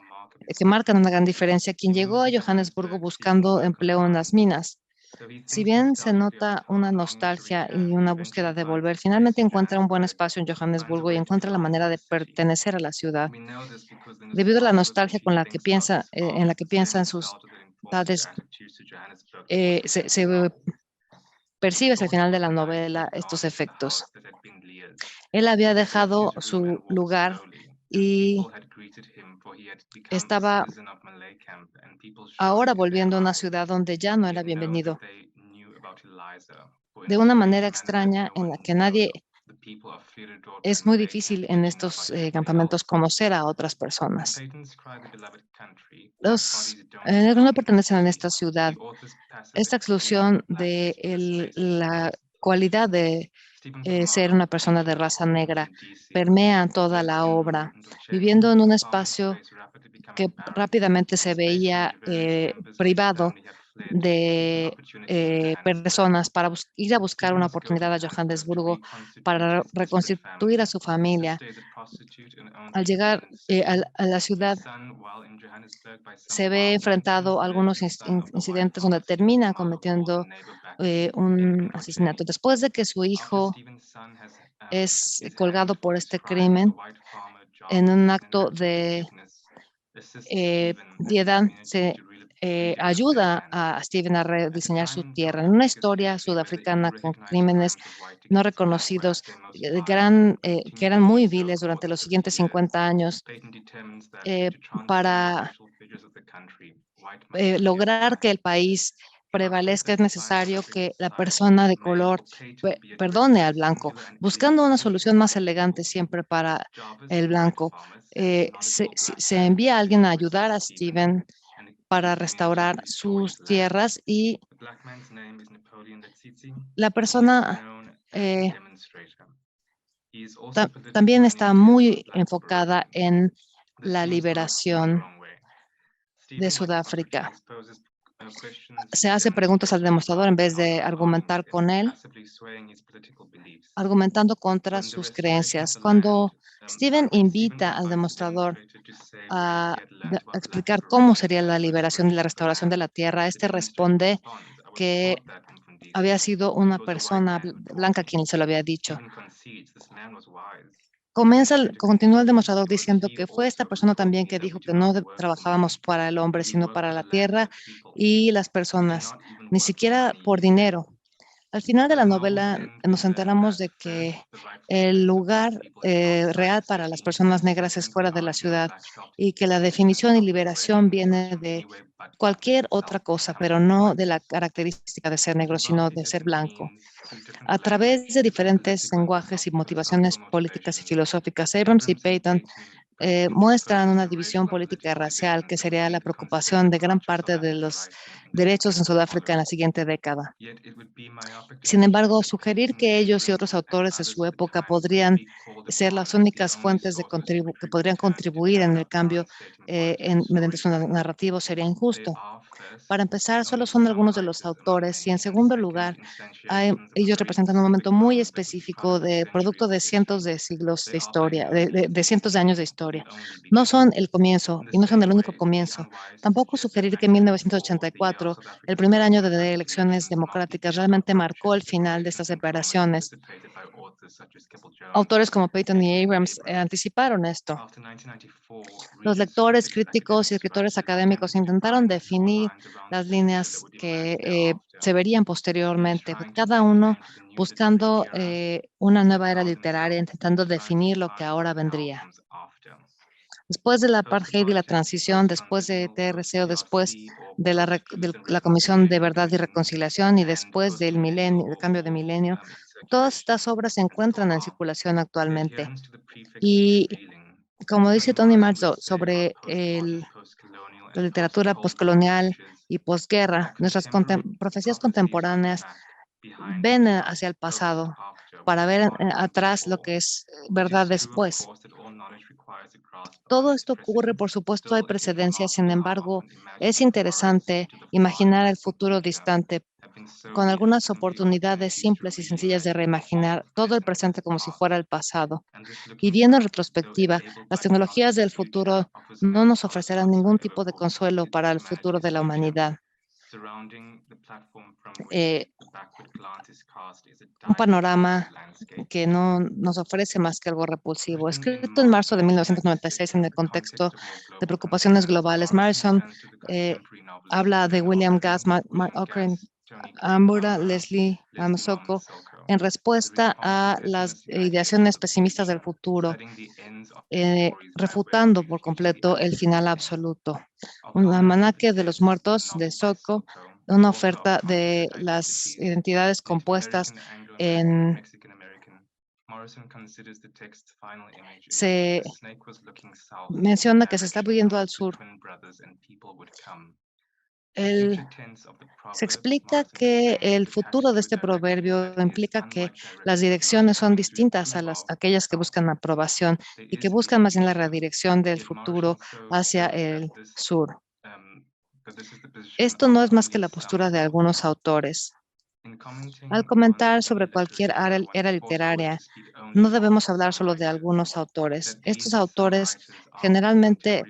que marcan una gran diferencia. Quien llegó a Johannesburgo buscando empleo en las minas. Si bien se nota una nostalgia y una búsqueda de volver, finalmente encuentra un buen espacio en Johannesburgo y encuentra la manera de pertenecer a la ciudad. Debido a la nostalgia con la que piensa, en la que piensa en sus padres, se percibe al final de la novela estos efectos. Él había dejado su lugar y estaba ahora volviendo a una ciudad donde ya no era bienvenido, de una manera extraña en la que nadie, es muy difícil en estos campamentos conocer a otras personas. Los negros no pertenecen a esta ciudad. Esta exclusión de la cualidad de ser una persona de raza negra permea toda la obra, viviendo en un espacio que rápidamente se veía privado de personas para ir a buscar una oportunidad a Johannesburgo para reconstituir a su familia. Al llegar a la ciudad, se ve enfrentado a algunos incidentes donde termina cometiendo un asesinato. Después de que su hijo es colgado por este crimen, en un acto de piedad, se ayuda a Steven a rediseñar su tierra. En una historia sudafricana con crímenes no reconocidos, que eran muy viles durante los siguientes 50 años, eh, para lograr que el país prevalezca, es necesario que la persona de color perdone al blanco, buscando una solución más elegante siempre para el blanco. Se envía a alguien a ayudar a Steven para restaurar sus tierras y la persona también está muy enfocada en la liberación de Sudáfrica. Se hace preguntas al demostrador en vez de argumentar con él, argumentando contra sus creencias. Cuando Steven invita al demostrador a explicar cómo sería la liberación y la restauración de la tierra, este responde que había sido una persona blanca quien se lo había dicho. Continúa el demostrador diciendo que fue esta persona también que dijo que no trabajábamos para el hombre, sino para la tierra y las personas, ni siquiera por dinero. Al final de la novela nos enteramos de que el lugar real para las personas negras es fuera de la ciudad y que la definición y liberación viene de cualquier otra cosa, pero no de la característica de ser negro, sino de ser blanco. A través de diferentes lenguajes y motivaciones políticas y filosóficas, Abrams y Payton muestran una división política y racial que sería la preocupación de gran parte de los derechos en Sudáfrica en la siguiente década. Sin embargo, sugerir que ellos y otros autores de su época podrían ser las únicas fuentes que podrían contribuir en el cambio mediante su narrativo sería injusto. Para empezar, solo son algunos de los autores y en segundo lugar, ellos representan un momento muy específico de producto de cientos de siglos de historia, de cientos de años de historia. No son el comienzo y no son el único comienzo. Tampoco sugerir que 1984, el primer año de elecciones democráticas, realmente marcó el final de estas separaciones. Autores como Payton y Abrams anticiparon esto. Los lectores, críticos y escritores académicos intentaron definir las líneas que se verían posteriormente, cada uno buscando una nueva era literaria, intentando definir lo que ahora vendría. Después de la apartheid y la transición, después de TRC o después de la Comisión de Verdad y Reconciliación y después del cambio de milenio, todas estas obras se encuentran en circulación actualmente. Y como dice Tony Marzo sobre la literatura postcolonial y posguerra, nuestras profecías contemporáneas ven hacia el pasado para ver atrás lo que es verdad después. Todo esto ocurre, por supuesto, hay precedencias, sin embargo, es interesante imaginar el futuro distante con algunas oportunidades simples y sencillas de reimaginar todo el presente como si fuera el pasado. Y viendo en retrospectiva, las tecnologías del futuro no nos ofrecerán ningún tipo de consuelo para el futuro de la humanidad. Un panorama que no nos ofrece más que algo repulsivo. Escrito en marzo de 1996 en el contexto de preocupaciones globales, Morrison habla de William Gass, Mark Ockrent, Ambura, Leslie Soko, en respuesta a las ideaciones pesimistas del futuro, refutando por completo el final absoluto. Un almanaque de los muertos de Soko, una oferta de las identidades compuestas se menciona que se está viviendo al sur. Se explica que el futuro de este proverbio implica que las direcciones son distintas a aquellas que buscan aprobación y que buscan más bien la redirección del futuro hacia el sur. Esto no es más que la postura de algunos autores. Al comentar sobre cualquier era literaria, no debemos hablar solo de algunos autores. Estos autores generalmente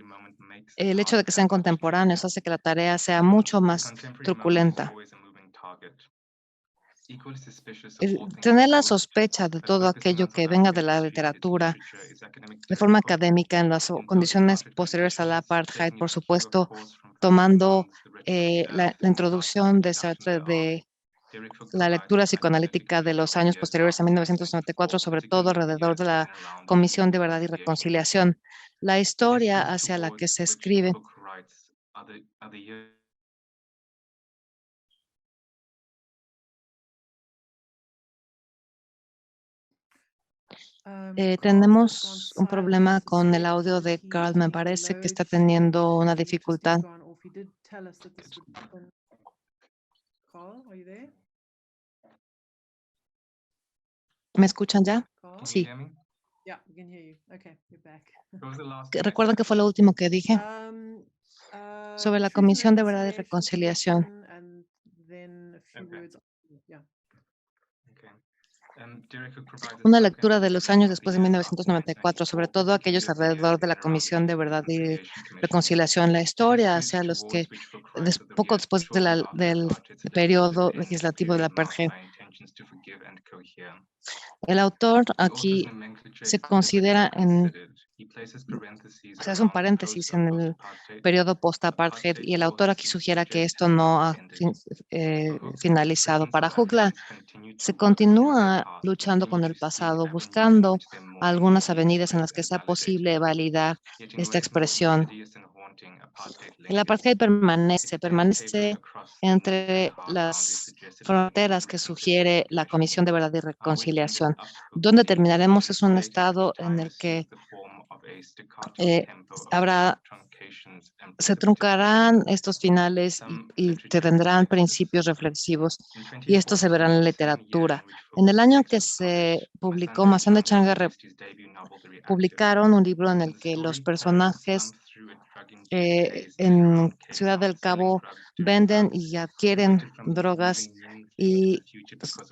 el hecho de que sean contemporáneos hace que la tarea sea mucho más truculenta. Tener la sospecha de todo aquello que venga de la literatura de forma académica en las condiciones posteriores al apartheid, por supuesto, tomando la introducción de Sartre de la lectura psicoanalítica de los años posteriores a 1994, sobre todo alrededor de la Comisión de Verdad y Reconciliación. La historia hacia la que se escribe tenemos un problema con el audio de Carl. Me parece que está teniendo una dificultad. Carl, are you there? ¿Me escuchan ya? Carl? Sí. Yeah, we can hear you. Okay, you're back. ¿Recuerdan qué fue lo último que dije? Sobre la Comisión de Verdad y Reconciliación. And then a few words. Yeah. Una lectura de los años después de 1994, sobre todo aquellos alrededor de la Comisión de Verdad y Reconciliación, la historia hacia los que poco después del periodo legislativo de la apartheid. El autor aquí se considera o sea, es un paréntesis en el periodo post-apartheid y el autor aquí sugiere que esto no ha finalizado. Para Jugla, se continúa luchando con el pasado, buscando algunas avenidas en las que sea posible validar esta expresión. El apartheid permanece entre las fronteras que sugiere la Comisión de Verdad y Reconciliación. Donde terminaremos es un estado en el que se truncarán estos finales y se tendrán principios reflexivos, y esto se verá en la literatura. En el año que se publicó, Mazanda Changa publicaron un libro en el que los personajes en Ciudad del Cabo venden y adquieren drogas y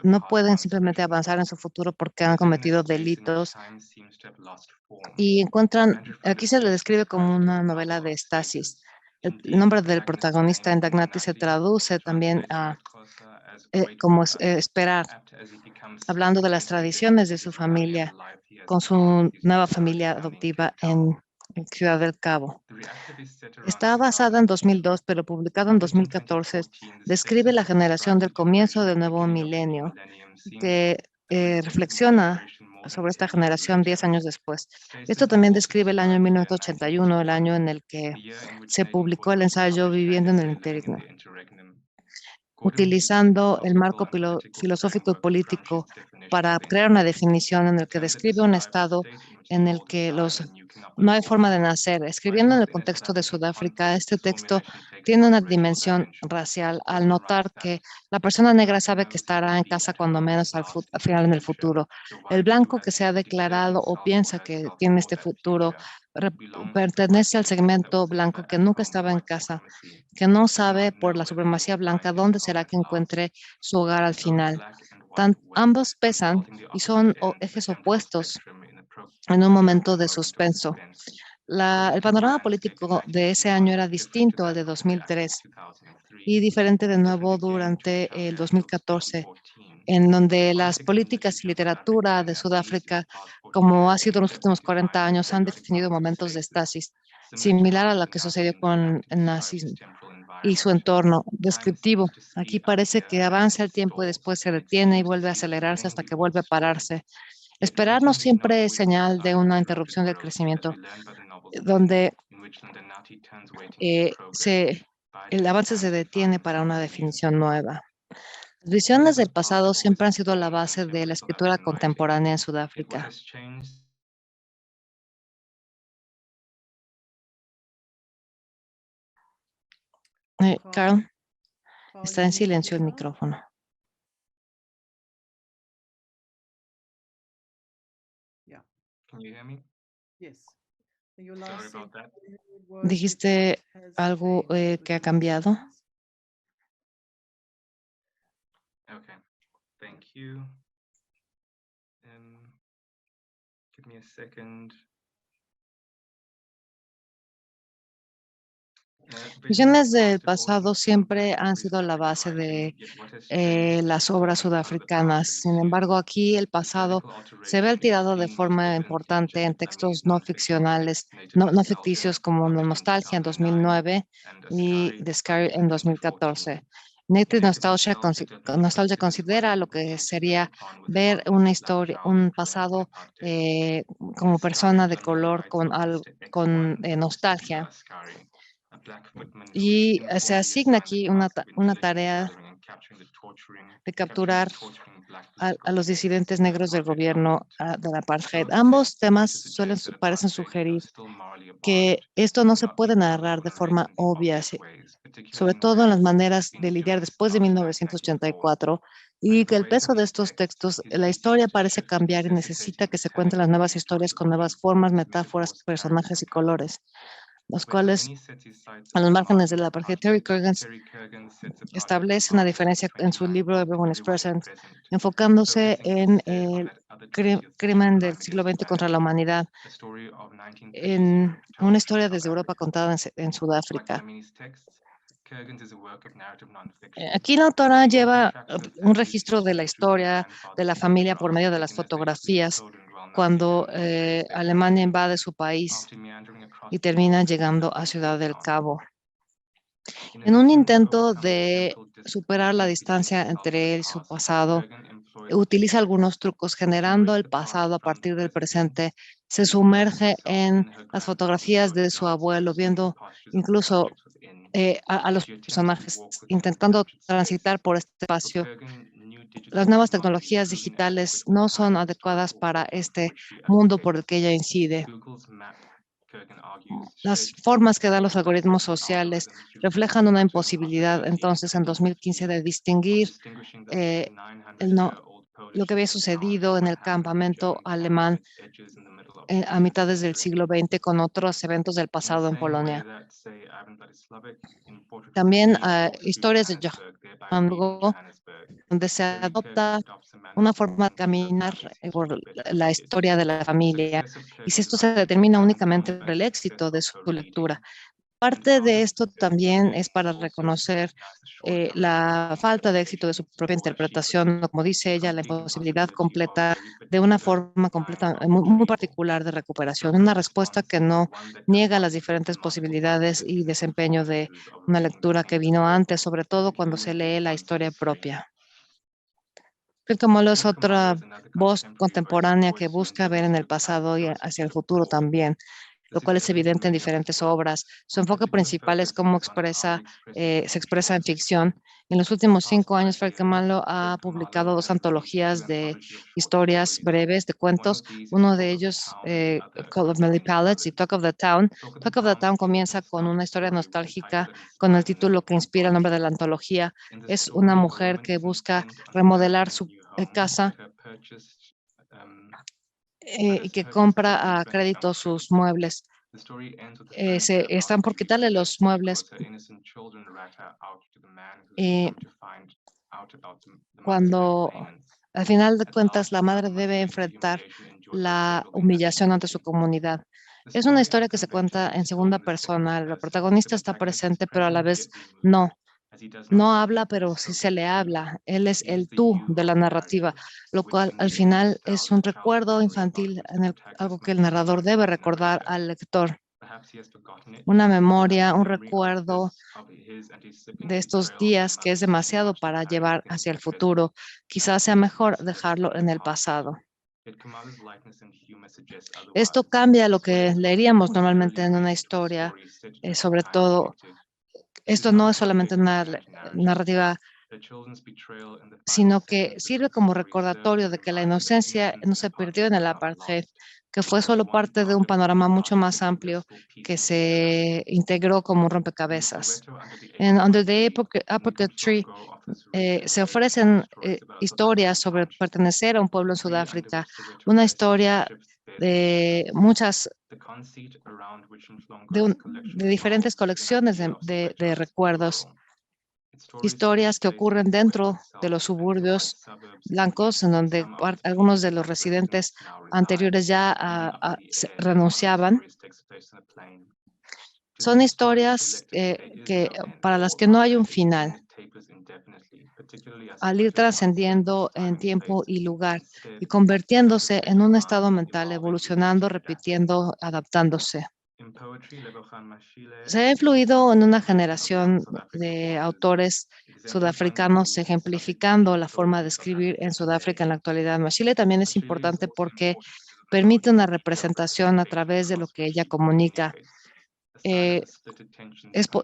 no pueden simplemente avanzar en su futuro porque han cometido delitos y encuentran, aquí se le describe como una novela de estasis. El nombre del protagonista en Dagnati se traduce también a como esperar, hablando de las tradiciones de su familia con su nueva familia adoptiva en Ciudad del Cabo. Está basada en 2002, pero publicada en 2014. Describe la generación del comienzo del nuevo milenio, que reflexiona sobre esta generación 10 años después. Esto también describe el año 1981, el año en el que se publicó el ensayo Viviendo en el Interregnum. utilizando el marco filosófico y político para crear una definición en el que describe un estado en el que no hay forma de nacer. Escribiendo en el contexto de Sudáfrica, este texto tiene una dimensión racial al notar que la persona negra sabe que estará en casa cuando menos al final en el futuro. El blanco que se ha declarado o piensa que tiene este futuro re- pertenece al segmento blanco que nunca estaba en casa, que no sabe por la supremacía blanca dónde será que encuentre su hogar al final. Ambos pesan y son ejes opuestos en un momento de suspenso. El panorama político de ese año era distinto al de 2003 y diferente de nuevo durante el 2014, en donde las políticas y literatura de Sudáfrica, como ha sido en los últimos 40 años, han definido momentos de estasis, similar a lo que sucedió con el nazismo y su entorno descriptivo. Aquí parece que avanza el tiempo y después se detiene y vuelve a acelerarse hasta que vuelve a pararse. Esperar no siempre es señal de una interrupción del crecimiento, donde el avance se detiene para una definición nueva. Las visiones del pasado siempre han sido la base de la escritura contemporánea en Sudáfrica. Carl, está en silencio el micrófono. ¿Dijiste algo que ha cambiado? Okay, thank you. Give me a second. Visiones del pasado siempre han sido la base de las obras sudafricanas. Sin embargo, aquí el pasado se ve alterado de forma importante en textos no ficcionales, no ficticios como Nostalgia en 2009 y The Sky en 2014. Native Nostalgia considera lo que sería ver una historia, un pasado como persona de color con nostalgia. Y se asigna aquí una tarea de capturar a los disidentes negros del gobierno del apartheid. Ambos temas parecen sugerir que esto no se puede narrar de forma obvia, sobre todo en las maneras de lidiar después de 1984, y que el peso de estos textos, la historia parece cambiar y necesita que se cuenten las nuevas historias con nuevas formas, metáforas, personajes y colores, los cuales a los márgenes de la apartheid. Terry Kurgan establece una diferencia en su libro Everyone is Present, enfocándose en el crimen del siglo XX contra la humanidad, en una historia desde Europa contada en Sudáfrica. Aquí la autora lleva un registro de la historia de la familia por medio de las fotografías cuando Alemania invade su país y termina llegando a Ciudad del Cabo. En un intento de superar la distancia entre él y su pasado, utiliza algunos trucos generando el pasado a partir del presente. Se sumerge en las fotografías de su abuelo, viendo incluso a los personajes, intentando transitar por este espacio. Las nuevas tecnologías digitales no son adecuadas para este mundo por el que ella incide. Las formas que dan los algoritmos sociales reflejan una imposibilidad entonces en 2015 de distinguir eh, lo que había sucedido en el campamento alemán a mitades del siglo XX con otros eventos del pasado en Polonia. También historias de Johann Hugo, donde se adopta una forma de caminar por la historia de la familia, y si esto se determina únicamente por el éxito de su lectura. Parte de esto también es para reconocer la falta de éxito de su propia interpretación, como dice ella, la imposibilidad completa de una forma completa, muy particular de recuperación, una respuesta que no niega las diferentes posibilidades y desempeño de una lectura que vino antes, sobre todo cuando se lee la historia propia. Philip Molo es otra voz contemporánea que busca ver en el pasado y hacia el futuro también. lo cual es evidente en diferentes obras. Su enfoque principal es cómo se expresa en ficción. En los últimos 5 años, Frank Malo ha publicado 2 antologías de historias breves, de cuentos. Uno de ellos, Call of Melly Palettes y Talk of the Town. Talk of the Town comienza con una historia nostálgica con el título que inspira el nombre de la antología. Es una mujer que busca remodelar su casa y que compra a crédito sus muebles. Se están por quitarle los muebles. Cuando al final de cuentas la madre debe enfrentar la humillación ante su comunidad. Es una historia que se cuenta en segunda persona. La protagonista está presente, pero a la vez no. No habla, pero sí se le habla. Él es el tú de la narrativa, lo cual al final es un recuerdo infantil, algo que el narrador debe recordar al lector. Una memoria, un recuerdo de estos días que es demasiado para llevar hacia el futuro. Quizás sea mejor dejarlo en el pasado. Esto cambia lo que leeríamos normalmente en una historia, sobre todo. Esto no es solamente una narrativa, sino que sirve como recordatorio de que la inocencia no se perdió en el apartheid, que fue solo parte de un panorama mucho más amplio que se integró como un rompecabezas. En Under the Apricot Tree se ofrecen historias sobre pertenecer a un pueblo en Sudáfrica, una historia de muchas de diferentes colecciones de recuerdos, historias que ocurren dentro de los suburbios blancos, en donde algunos de los residentes anteriores ya renunciaban. Son historias para las que no hay un final, al ir trascendiendo en tiempo y lugar y convirtiéndose en un estado mental, evolucionando, repitiendo, adaptándose. Se ha influido en una generación de autores sudafricanos, ejemplificando la forma de escribir en Sudáfrica en la actualidad. Mashile también es importante porque permite una representación a través de lo que ella comunica. Es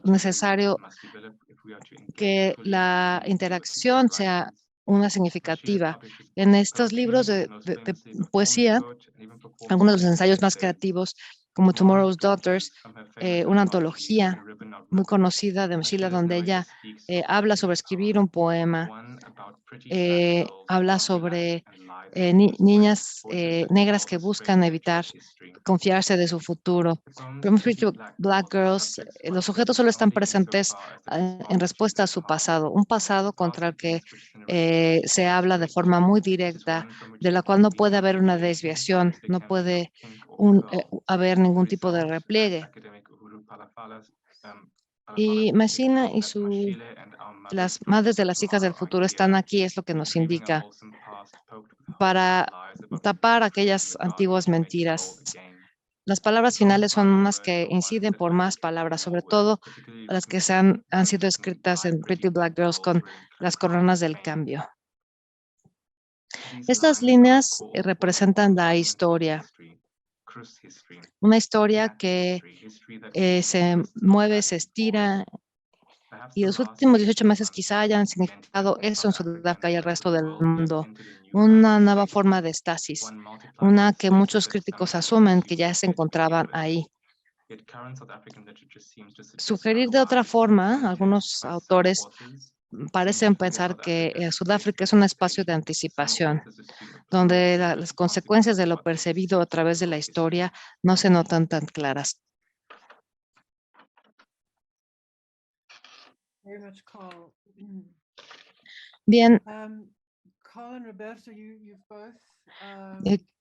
necesario que la interacción sea una significativa. En estos libros de poesía, algunos de los ensayos más creativos, como Tomorrow's Daughters, una antología muy conocida de Mashile, donde ella habla sobre escribir un poema, habla sobre niñas negras que buscan evitar confiarse de su futuro. Pero hemos visto Black Girls, los sujetos solo están presentes en respuesta a su pasado, un pasado contra el que se habla de forma muy directa, de la cual no puede haber una desviación, no puede haber ningún tipo de repliegue. Y Mashile y las madres de las hijas del futuro están aquí, es lo que nos indica, para tapar aquellas antiguas mentiras. Las palabras finales son unas que inciden por más palabras, sobre todo las que han sido escritas en Pretty Black Girls con las coronas del cambio. Estas líneas representan la historia, una historia que se mueve, se estira, y los últimos 18 meses quizá hayan significado eso en Sudáfrica y el resto del mundo, una nueva forma de estasis, una que muchos críticos asumen que ya se encontraban ahí. Sugerir de otra forma, algunos autores parecen pensar que Sudáfrica es un espacio de anticipación, donde las consecuencias de lo percibido a través de la historia no se notan tan claras. Bien,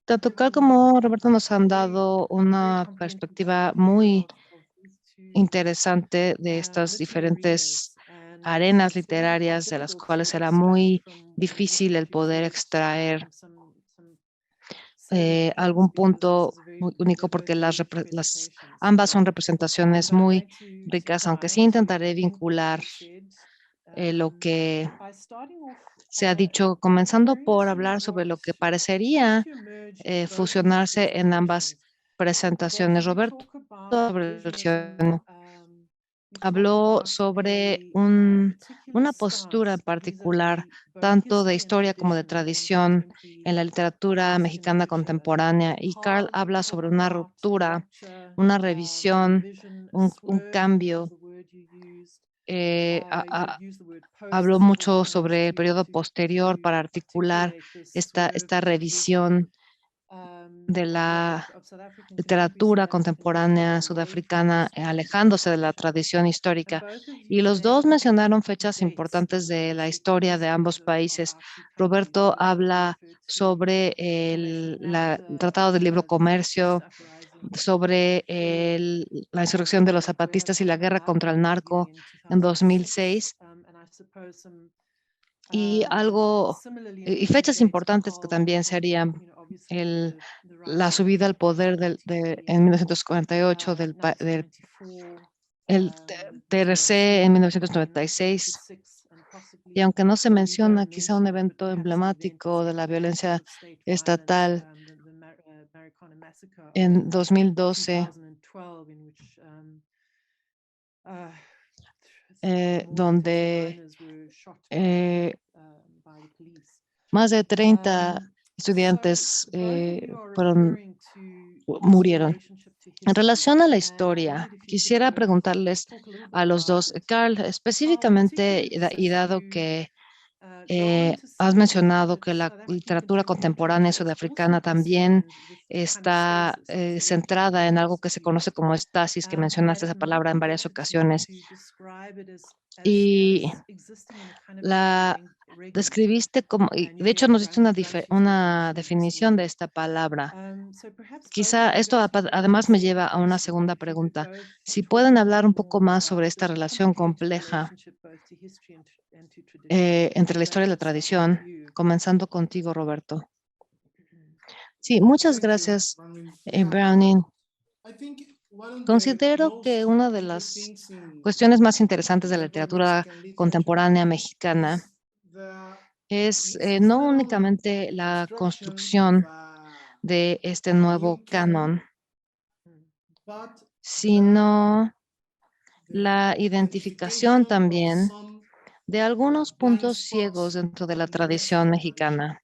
tanto Carl como Roberto nos han dado una perspectiva muy interesante de estas diferentes arenas literarias de las cuales será muy difícil el poder extraer algún punto muy único, porque ambas son representaciones muy ricas, aunque sí intentaré vincular lo que se ha dicho, comenzando por hablar sobre lo que parecería fusionarse en ambas presentaciones. Roberto habló sobre una postura en particular, tanto de historia como de tradición en la literatura mexicana contemporánea. Y Carl habla sobre una ruptura, una revisión, un cambio. Habló mucho sobre el periodo posterior para articular esta revisión de la literatura contemporánea sudafricana, alejándose de la tradición histórica. Y los dos mencionaron fechas importantes de la historia de ambos países. Roberto habla sobre el Tratado del Libre Comercio, sobre la insurrección de los zapatistas y la guerra contra el narco en 2006. Y y fechas importantes que también serían la subida al poder en 1948 el TRC en 1996. Y aunque no se menciona quizá un evento emblemático de la violencia estatal en 2012, donde más de 30 estudiantes murieron. En relación a la historia, quisiera preguntarles a los dos, Carl, específicamente, y dado que has mencionado que la literatura contemporánea sudafricana también está centrada en algo que se conoce como estasis, que mencionaste esa palabra en varias ocasiones, y la describiste como, y de hecho nos diste una definición de esta palabra. Quizá esto además me lleva a una segunda pregunta. Si pueden hablar un poco más sobre esta relación compleja entre la historia y la tradición, comenzando contigo, Roberto. Sí, muchas gracias, Browning. Considero que una de las cuestiones más interesantes de la literatura contemporánea mexicana es no únicamente la construcción de este nuevo canon, sino la identificación también de algunos puntos ciegos dentro de la tradición mexicana.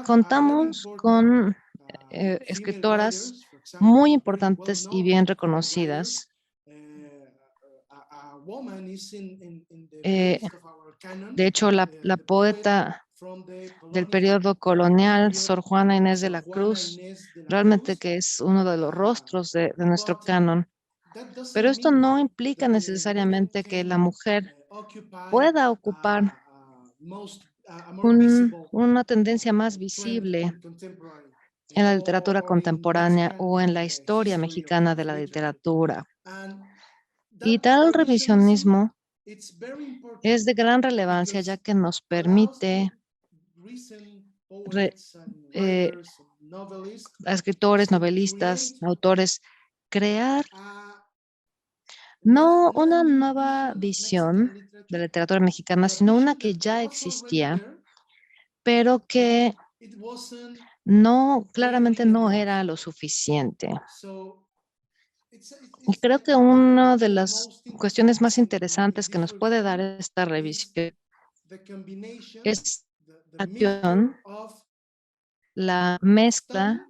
Contamos con escritoras muy importantes y bien reconocidas. De hecho, la poeta del periodo colonial, Sor Juana Inés de la Cruz, realmente que es uno de los rostros de nuestro canon. Pero esto no implica necesariamente que la mujer pueda ocupar una tendencia más visible en la literatura contemporánea o en la historia mexicana de la literatura. Y tal revisionismo es de gran relevancia ya que nos permite a escritores, novelistas, autores, crear no una nueva visión de la literatura mexicana, sino una que ya existía, pero que claramente no era lo suficiente. Y creo que una de las cuestiones más interesantes que nos puede dar esta revisión es la mezcla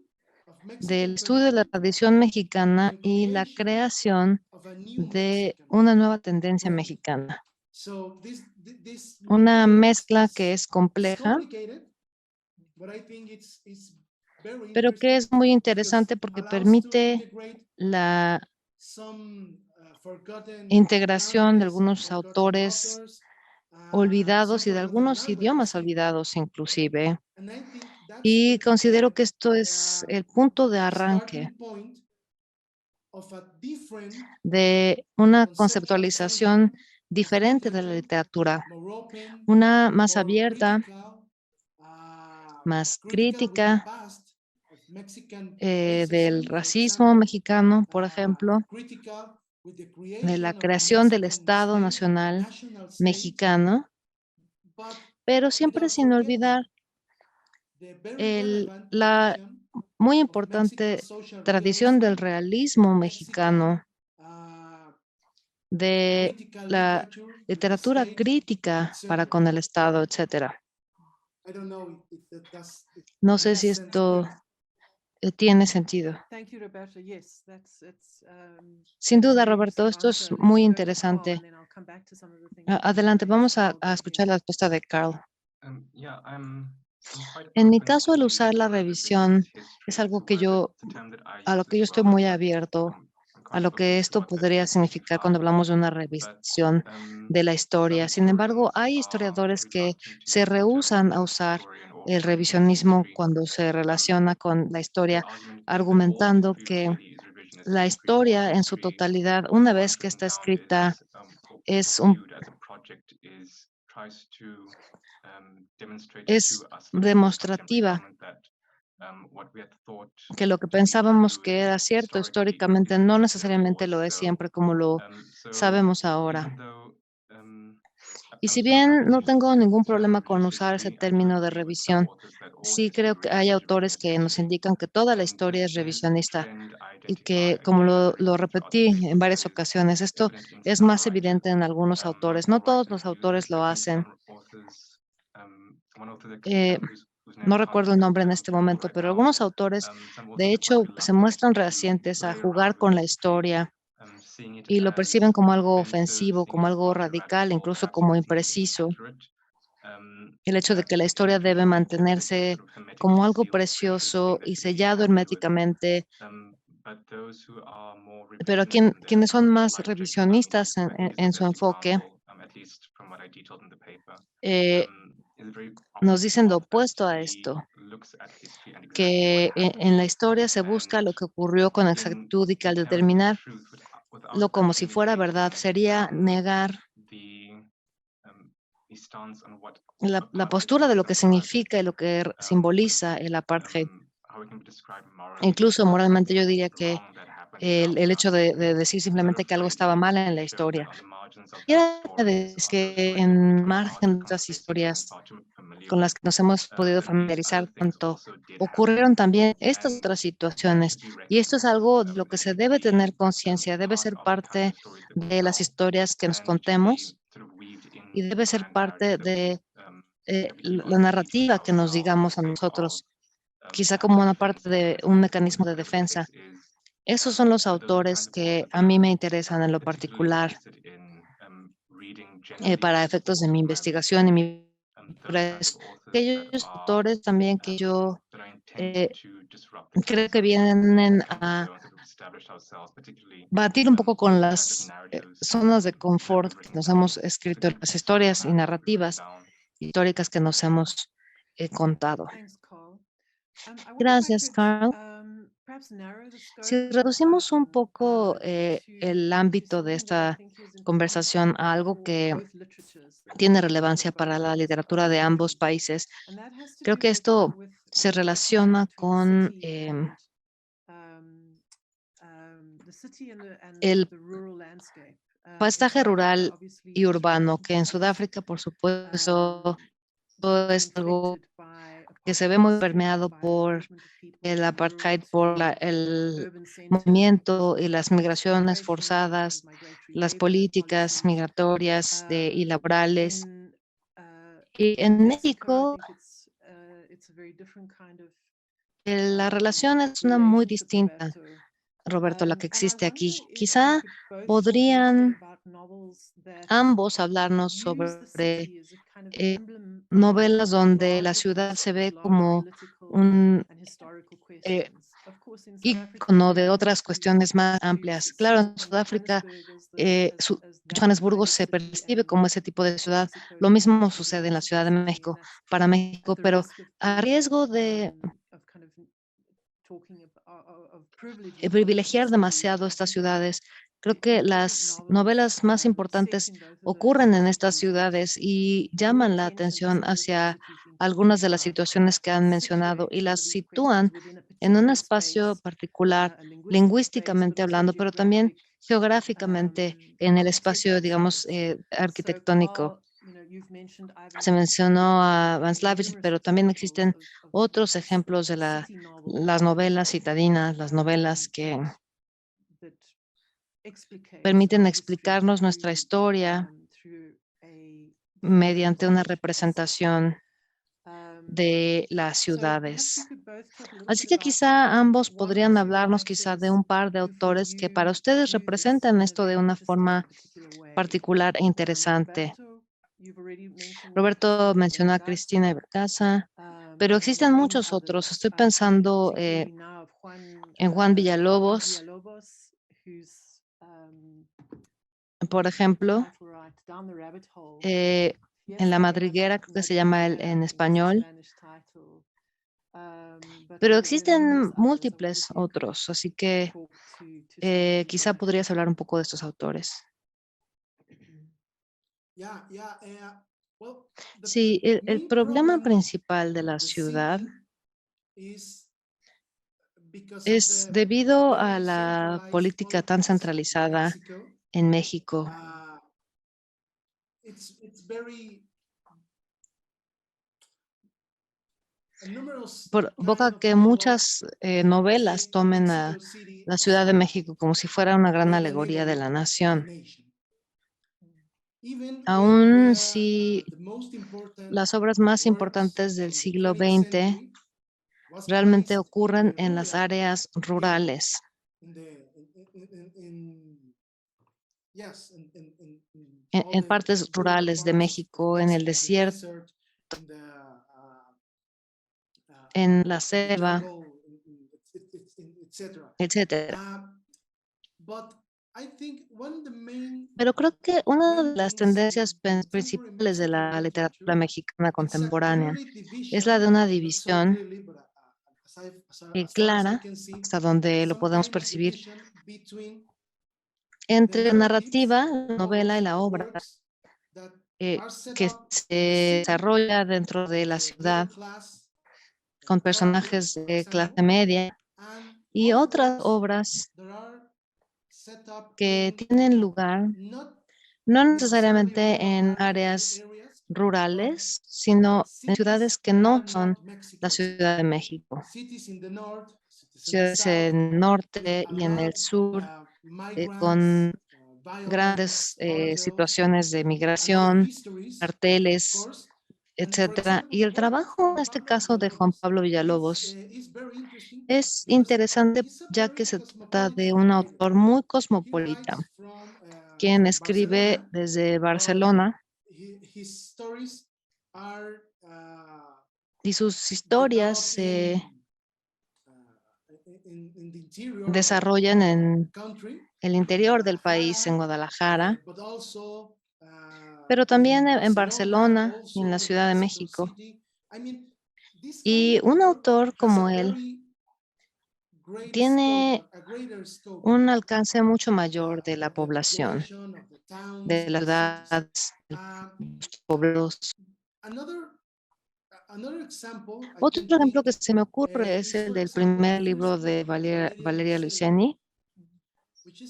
del estudio de la tradición mexicana y la creación de una nueva tendencia mexicana. Una mezcla que es compleja, pero que es muy interesante porque permite la integración de algunos autores olvidados y de algunos idiomas olvidados inclusive. Y considero que esto es el punto de arranque de una conceptualización diferente de la literatura, una más abierta, más crítica del racismo mexicano, por ejemplo, de la creación del Estado Nacional mexicano, pero siempre sin olvidar la muy importante tradición del realismo mexicano, de la literatura crítica para con el Estado, etcétera. No sé si esto tiene sentido. Thank you, Roberto. Yes, Sin that's duda, very Roberto, esto es interesting. muy Let's go to Carl, interesante. and then I'll come back to some of the things that Adelante, vamos Carl a brought escuchar in. la respuesta de Carl. Yeah, I'm quite En mi open caso, el to usar la revisión revisionist es history. algo It's a que word yo, a term that I a lo use que as yo estoy well, muy but abierto, I'm a quite lo que open to esto what that podría definition significar cuando are. hablamos de una But revisión de la historia. some Sin embargo, historians hay are historiadores que reluctant to se use the rehúsan a term usar historian or el revisionist revisionismo history. cuando se relaciona con la Their historia, argument is that all argumentando history que really is revisionist la history, or historia en su history, totalidad, una once vez que written está down, escrita, is es, viewed as a project, tries to demonstrate es to us living in the contemporary demostrativa, moment that what we had thought que lo que to be pensábamos true que era cierto historically históricamente isn't no necessarily necesariamente always lo es so. siempre como lo So sabemos ahora. even though Y I'm si still bien happy no to use tengo the ningún term problema con revisionist usar ese history, I do término de agree with some revisión, authors that all sí history creo que really hay is autores revisionist que nos history. indican que toda la historia es This is a revisionista trend I y identify que, como again when lo reading through other repetí en papers, that varias is ocasiones, esto evident in es some más writers. evidente en algunos Not autores. No all todos writers los use it. autores lo Again, hacen. some authors, one author that comes to Eh, mind whose name no I can't recuerdo el nombre en este recall momento, right pero now. algunos autores, Some authors de are quite hecho, se reluctant muestran to reacientes a play jugar around with con la history, historia seeing it y lo perciben as como algo offensive, ofensivo, seeing como it algo as radical, radical, incluso perhaps como even thinking it's impreciso. inaccurate. El hecho de That que la historia seems to debe be objected mantenerse sort of hermetically como algo sealed precious thing precioso that y you need to sellado have there with you. herméticamente. But those who are more Pero revisionist in their quienes son approach, más like Jacob Armitage, revisionistas who I think is the en su best enfoque, example, at least from what I detailed in the paper, eh, is very nos dicen lo optimistic, that opuesto a he esto, looks at history and exactly what que en la happened, historia se busca and lo que ocurrió con then exactitud y que al inheriting determinarlo truth without como si fuera verdad abdicating sería negar the stance on what la apartheid postura de lo que symbolizes, significa y lo que simboliza el apartheid. how it can be described morally Incluso as moralmente yo something diría que wrong that happened in our el hecho past. de decir So that simplemente que algo refrain estaba mal en simply la shows that historia. on the margins of those Quiero stories, decir on those que stories that we've en become far too margen de otras complacent and historias far too familiar con with, las que nos hemos podido these other familiarizar things tanto, also did happen, ocurrieron también estas and otras that situaciones. should be Y esto es recognized algo de lo que se within debe every tener conciencia, debe part ser of the parte stories that we de las tell, historias que nos and it should be contemos sort of weaved y into the debe ser grand parte narrative that we de inevitably la want to feed narrativa que nos ourselves digamos a as part of nosotros, quizá as como a una defense parte de un mechanism. mecanismo de Whatever the defensa. case is, Esos son los those are the autores kinds of que authors a that mí me I'm interesan en lo particularly particular interested in reading generally para in efectos de support mi of my investigación y research. mi Those kinds of authors aquellos autores también que yo that are intent to disrupt the creo status que quo, vienen come to a know and sort of establish ourselves, particularly batir un poco con the kinds of las narratives zonas de that confort we've que written nos down, hemos escrito, particularly las historical historias y narratives that we've written narrativas down. históricas que nos hemos contado. Thanks, Carl. I wonder if I Gracias, could Carl. perhaps narrow the scope Si reducimos un poco el to ámbito de something that I esta think is important conversación a algo for que both literatures, the tiene literature of relevancia para la both literatura de ambos countries, países, and that has to creo do que esto with se the relationship relaciona between con the city and el the rural landscape. In South paisaje Africa, rural obviously, y this urbano, que en relationship is Sudáfrica, por supuesto, deeply es algo inflected by que se ve apartheid, muy permeado by the por movement of people el from rural apartheid, por to el urban centers, movimiento y las migraciones migration and forzadas, migratory las labor políticas policies. migratorias y laborales. In Y en Mexico, I México, think it's a very different kind of la relación es una muy relationship, distinta, Roberto. Roberto, la que And I existe wonder aquí. if we Quizá could both talk a little bit podrían about novels that ambos hablarnos use the sobre city as a kind of eh, emblem novelas of donde la larger ciudad se ve larger como political un and historical eh, questions. Of course, in South Africa, ícono de otras Johannesburg cuestiones más is amplias. Claro, en seen in Sudáfrica, Johannesburg as that Johannesburgo kind of se city, percibe como ese tipo de for ciudad. Mexico, Lo it's mismo obviously sucede en la Mexico Ciudad de City, and México that's para at México, the pero risk of a being riesgo de of kind of talking of privileging the privilegiar city. demasiado I estas think there are ciudades. Creo que important las novels novelas más set importantes in both of those ocurren en estas cities, which ciudades y draw llaman la attention to atención some of the things hacia that you've been talking algunas de las about, situaciones que han mencionado situate y some las of these questions sitúan within a en un particular espacio space, particular, a linguistic space, but lingüísticamente also hablando, pero también geographic, geográficamente en el espacio, architectural digamos, space. So, arquitectónico. Carl, Se mencionó a Václav, pero también existen otros ejemplos de las novelas citadinas, las novelas que permiten explicarnos nuestra historia mediante una representación de las ciudades. Así que quizá ambos podrían hablarnos quizá de un par de autores que para ustedes representan esto de una forma particular e interesante. Roberto mencionó a Cristina Ibercaza, pero existen muchos otros. Estoy pensando en Juan Villalobos, por ejemplo, en La Madriguera, creo que se llama en español, pero existen múltiples otros, así que quizá podrías hablar un poco de estos autores. Sí, el problema principal de la ciudad es debido a la política tan centralizada en México. Provoca que muchas novelas tomen a la Ciudad de México como si fuera una gran alegoría de la nación. Aún si las obras más importantes del siglo XX realmente ocurren en las áreas rurales. En partes rurales de México, en el desierto, en la selva, etcétera. Pero creo que una de las tendencias principales de la literatura mexicana contemporánea es la de una división clara, hasta donde lo podemos percibir, entre la narrativa, la novela y la obra que se desarrolla dentro de la ciudad con personajes de clase media y otras obras que tienen lugar no necesariamente en áreas rurales, sino en ciudades que no son la Ciudad de México. Ciudades en el norte y en el sur, con grandes situaciones de migración, carteles, etcétera. Y el trabajo, en este caso, de Juan Pablo Villalobos es interesante ya que se trata de un autor muy cosmopolita, quien escribe desde Barcelona y sus historias se desarrollan en el interior del país, en Guadalajara, pero también en Barcelona y en la Ciudad de México. Y un autor como él tiene un alcance mucho mayor de la población, de las ciudades, de los pueblos. Otro ejemplo que se me ocurre es el del primer libro de Valeria Luciani.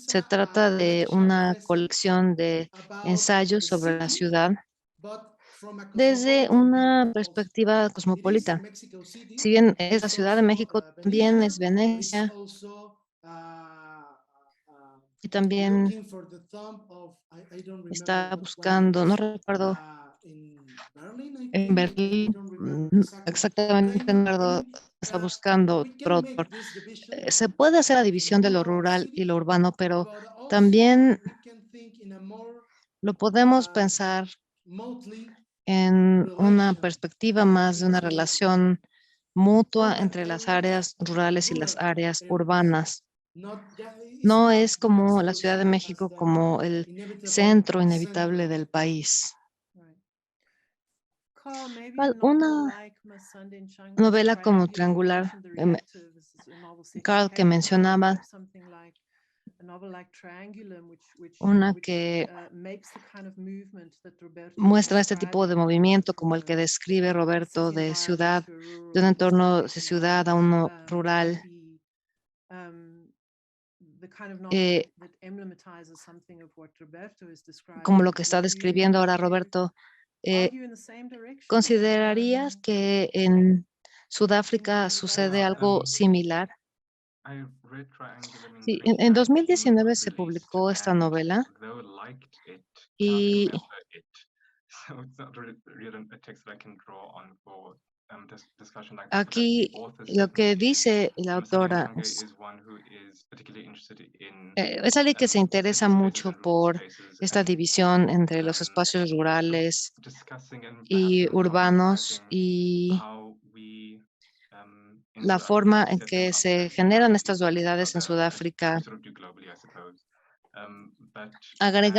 Se trata de una colección de ensayos sobre la ciudad desde una perspectiva cosmopolita. Si bien es la Ciudad de México, también es Venecia y también está buscando, no recuerdo, en Berlín, exactamente no recuerdo, está buscando otro autor. Se puede hacer la división de lo rural y lo urbano, pero también lo podemos pensar en una perspectiva más de una relación mutua entre las áreas rurales y las áreas urbanas. No es como la Ciudad de México como el centro inevitable del país. Una novela como Triangular, Carl, que mencionaba, una que muestra este tipo de movimiento como el que describe Roberto de ciudad, de un entorno de ciudad a uno rural. Como lo que está describiendo ahora Roberto, Eh, argue in the same direction? ¿Considerarías que en Sudáfrica sucede algo similar? I read Triangulum in Sí, en 2019 when 2019 it se released, publicó esta and novela though I liked it, cannot y remember it. So it's not really a text that I can draw on for discussion like this. But as the aquí author lo said in que the end, dice la Sally autora Machanga is one who is particularly interested in es alguien que se interesa city spaces mucho and rural por spaces, esta and división entre los espacios sort of rurales discussing and perhaps y even urbanos problematizing y how we in la South Africa forma en set them que up se as generan dualities estas against each dualidades en other, as Sudáfrica, we sort of do globally, I suppose. But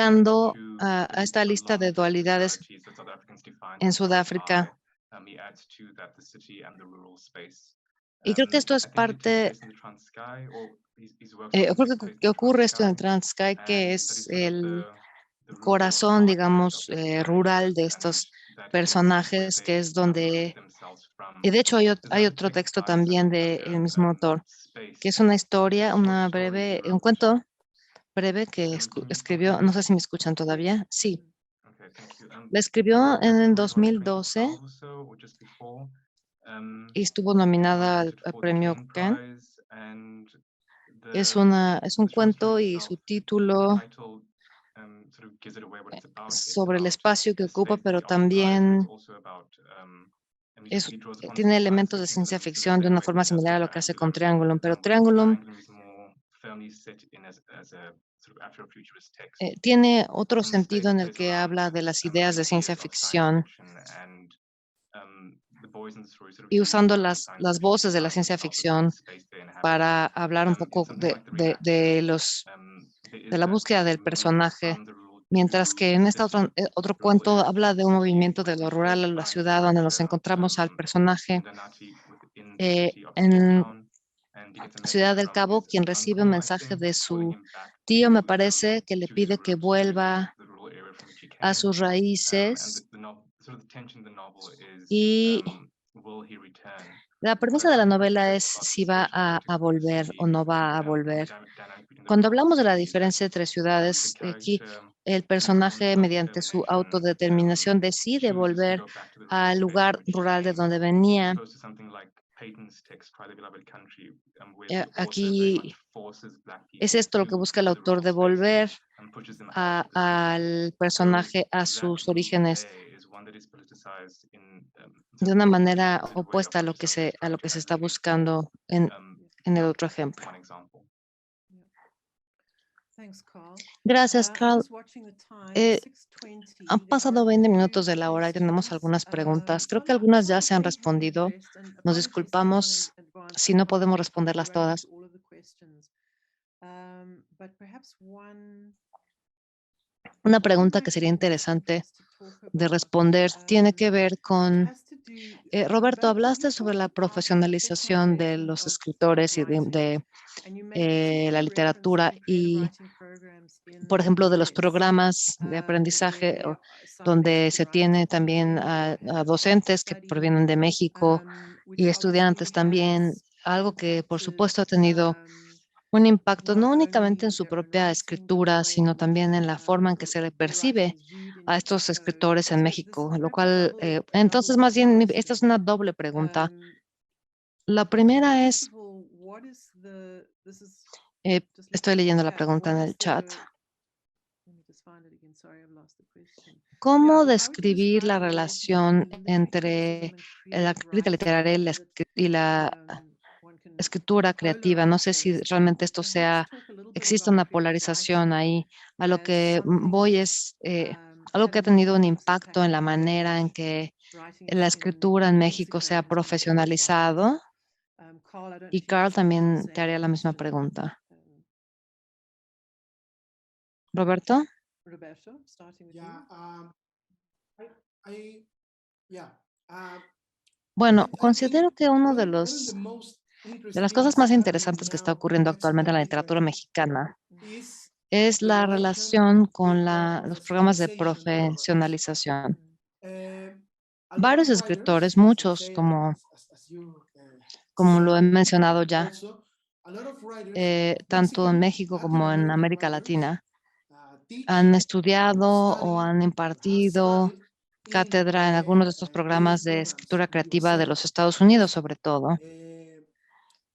adding agregando to a the esta lista de large dualidades dualities that South Africans define en themselves Sudáfrica. by, he adds to that the city and the rural space. Y creo que esto es I think it takes parte, place in the Transkei, or his works often creo takes place in que the ocurre esto en Transkei, Transkei, que and that es is sort of el the rural corazón, heartland of digamos, these rural de characters, and estos that is where personajes, que they es uproot donde, themselves from. y de hecho hay There's another otro text texto by también Sally del Machanga, mismo autor, que es Space. una It's a historia, short una story he breve, un wrote. cuento breve que Can you probably escribió, hear no me? sé si me escuchan todavía, sí, Okay, thank you. la The escribió book I en think el he wrote about 2012 2012 or so, or just before. y estuvo It was nominada nominated al for the premio Kane Ken. Prize, and Es the un short story cuento y itself, su the título title sort of gives it away what it's about. It's sobre el about espacio que the ocupa, space that pero he occupies, but it's también also about es, he draws upon tiene science elementos de fiction ciencia elements in the ficción de same una way that forma he does for similar a lo que hace con Triangulum, Triangulum, pero but Triangulum Triangulum is more firmly set in as a sort of Afrofuturist text. tiene otro And the sentido space en el plays que around habla with de las ideas de ciencia ideas of science ficción fiction, and the boys in the story sort of y usando demonize the science las fiction voces de la designs ciencia themselves as the ficción space they inhabit. para hablar un In poco something like the Redacted, there de is la that búsqueda del movement personaje, from the rural mientras to que en the este city, otro rural cuento area to habla the de un city, movimiento where de lo we rural follow a the la main ciudad, donde nos character encontramos al personaje Mdanati in the city of Cape en Town, and he gets a message Ciudad del from Cabo, his quien recibe un uncle, I mensaje think, de calling su him back tío, me parece, que le to his pide que roots, to vuelva the rural area from which he a came. sus And raíces. the novel, sort of the tension in the novel is, Y will he return? la What I premisa de la find novela es interesting about the si va spatial politics a of the volver o city no and va a the volver. dynamic between the Cuando rural and the hablamos de la city is that diferencia entre the ciudades, aquí character, el through his own personaje, mediante su self-determination, autodeterminación, decide chooses to volver go back to the rural al space from lugar which he rural de came, donde as venía. opposed to something like Peyton's text, Cry the Beloved Country, where the author very much Aquí forces Black es people esto lo que busca el into the autor, rural de space volver and pushes them out of the city. al So personaje a that sus move orígenes there is one that is politicized in de sort of una the manera opposite way of opuesta what Sally is a trying lo to que se está advocate. buscando Um, en el otro ejemplo. one example. Thanks, Carl. Gracias, I'm Carl. just watching the time, it's 6:20. Han There pasado are 20 a minutos few de la hora y tenemos questions. algunas preguntas. Creo que Some algunas ya of se han these have been respondido. addressed, and Nos apologies in disculpamos advance si for no not podemos responderlas running todas. through all of the questions. But perhaps one Una pregunta que question sería interesante has to talk de about, responder tiene que ver it con, has to do, Roberto, Roberto, you hablaste sobre la talked about the profesionalización de professionalization los of escritores y writing, de and you made particular la references literatura to creative y, writing programs in por the ejemplo, de los US, programas de aprendizaje where some donde basically se write tiene también extensively or a have docentes que studied, provienen de México y which estudiantes obviously también, has algo que por impacted supuesto ha tenido un impacto not no únicamente en only su their own propia writing, but the escritura, way in sino which también en la forma en que se le their writing percibe is viewed in a estos Mexico. escritores en So México, lo perhaps cual, a entonces double más bien esta es question. una doble pregunta. Um, La primera First es, of all, what is this is just estoy looking at the leyendo la chat. pregunta What en is el chat. let me just find it again. Sorry, I've lost the question. ¿Cómo How would you describir describe la the relationship relación between literary criticism entre and la creative crítica writing? I literaria know that y la one can escritura creativa? No polarize sé si those two, realmente but esto perhaps sea, talk a little bit existe about una creative polarización writing ahí. A lo as que something voy es algo que ha having tenido un influenced, impacto en la impacted the way in manera en which que writing la escritura en in México Mexico se ha has been developed and things. profesionalizado. Carl, I don't know Y if you Carl, also have the también te same haría la misma question. pregunta. Roberto. Roberto, starting with you. Yeah, Bueno, I think considero que uno de one of the most de las interesting cosas más happening interesantes que está now in ocurriendo text actualmente en la literatura publishing mexicana is es the la relation relación with con the los programas de professionalization programs. profesionalización. A lot Varios of escritores, writers, as you muchos, say, and as you como lo said he mencionado ya, also, a lot of writers, tanto en Mexican, México Latin como en American América writers, Latina, teach han or estudiado o study han or have impartido studied cátedra en algunos de estos programas de escritura creativa de los Estados Unidos, sobre todo.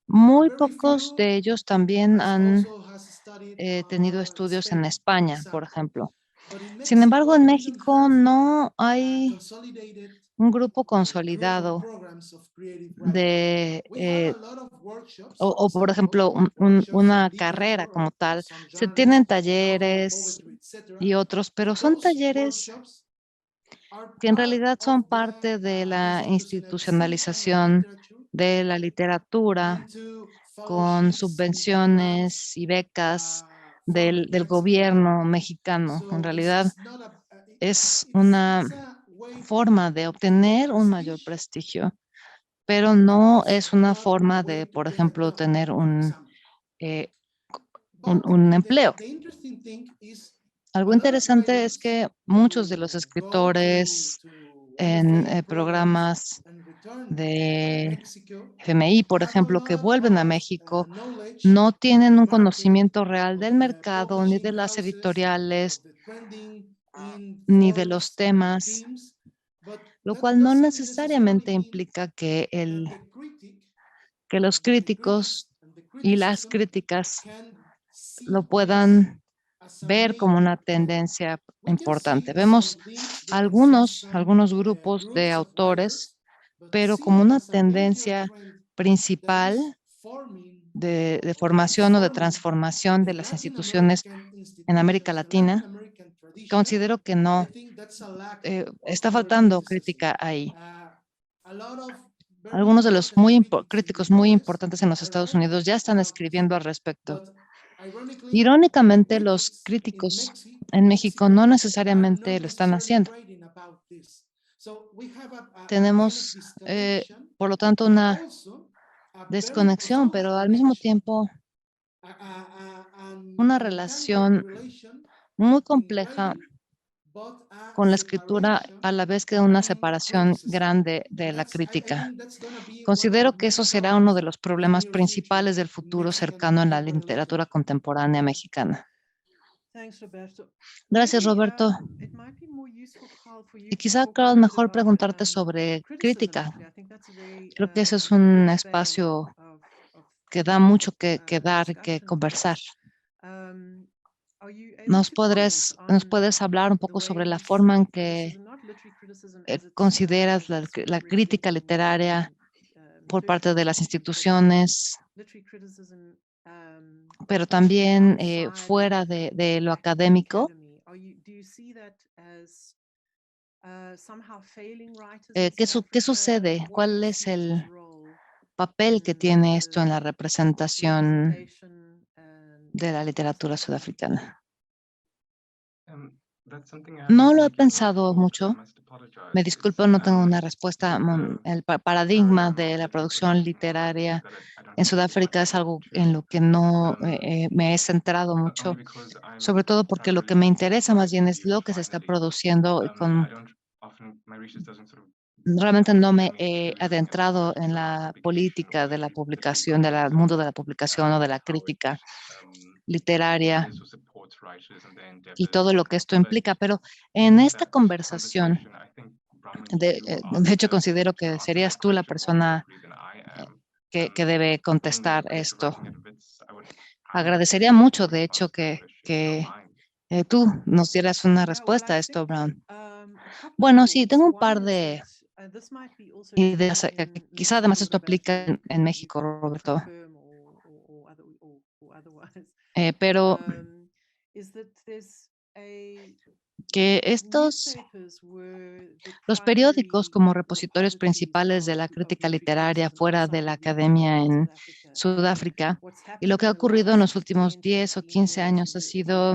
Muy pocos de ellos también han tenido estudios en España, por ejemplo. Sin embargo, en México no hay un grupo consolidado de, por ejemplo, una carrera como tal. Se tienen talleres y otros, pero son talleres que en realidad son parte de la institucionalización de la literatura con subvenciones y becas del gobierno mexicano. En realidad es una forma de obtener un mayor prestigio, pero no es una forma de, por ejemplo, tener eh, un empleo. Algo interesante es que muchos de los escritores en programas de FMI, por ejemplo, que vuelven a México, no tienen un conocimiento real del mercado, ni de las editoriales, ni de los temas, lo cual no necesariamente implica que los críticos y las críticas lo puedan ver como una tendencia importante. Vemos algunos grupos de autores, pero como una tendencia principal de formación o de transformación de las instituciones en América Latina, considero que no, está faltando crítica ahí. Algunos de los críticos muy importantes en los Estados Unidos ya están escribiendo al respecto. Irónicamente, los críticos en México no necesariamente lo están haciendo. Tenemos, por lo tanto, una desconexión, pero al mismo tiempo una relación muy compleja con la escritura, a la vez que una separación grande de la crítica. Considero que eso será uno de los problemas principales del futuro cercano en la literatura contemporánea mexicana. Gracias, Roberto. Y quizá, Carl, mejor preguntarte sobre crítica. Creo que ese es un espacio que da mucho que dar y que conversar. ¿Nos puedes hablar un poco sobre la forma en que consideras la crítica literaria por parte de las instituciones, pero también fuera de lo académico? ¿Qué sucede? ¿Cuál es el papel que tiene esto en la representación de la literatura sudafricana? No lo he pensado mucho. Me disculpo, no tengo una respuesta. El paradigma de la producción literaria en Sudáfrica es algo en lo que no me he centrado mucho, sobre todo porque lo que me interesa más bien es lo que se está produciendo y realmente no me he adentrado en la política de la publicación, del mundo de la publicación o de la crítica literaria y todo lo que esto implica, pero en esta conversación, de hecho considero que serías tú la persona que debe contestar esto. Agradecería mucho, de hecho, que tú nos dieras una respuesta a esto, Brown. Bueno, sí, tengo un par de ideas. Quizá además esto aplica en México, Roberto. Pero que los periódicos como repositorios principales de la crítica literaria fuera de la academia en Sudáfrica, y lo que ha ocurrido en los últimos 10 o 15 años ha sido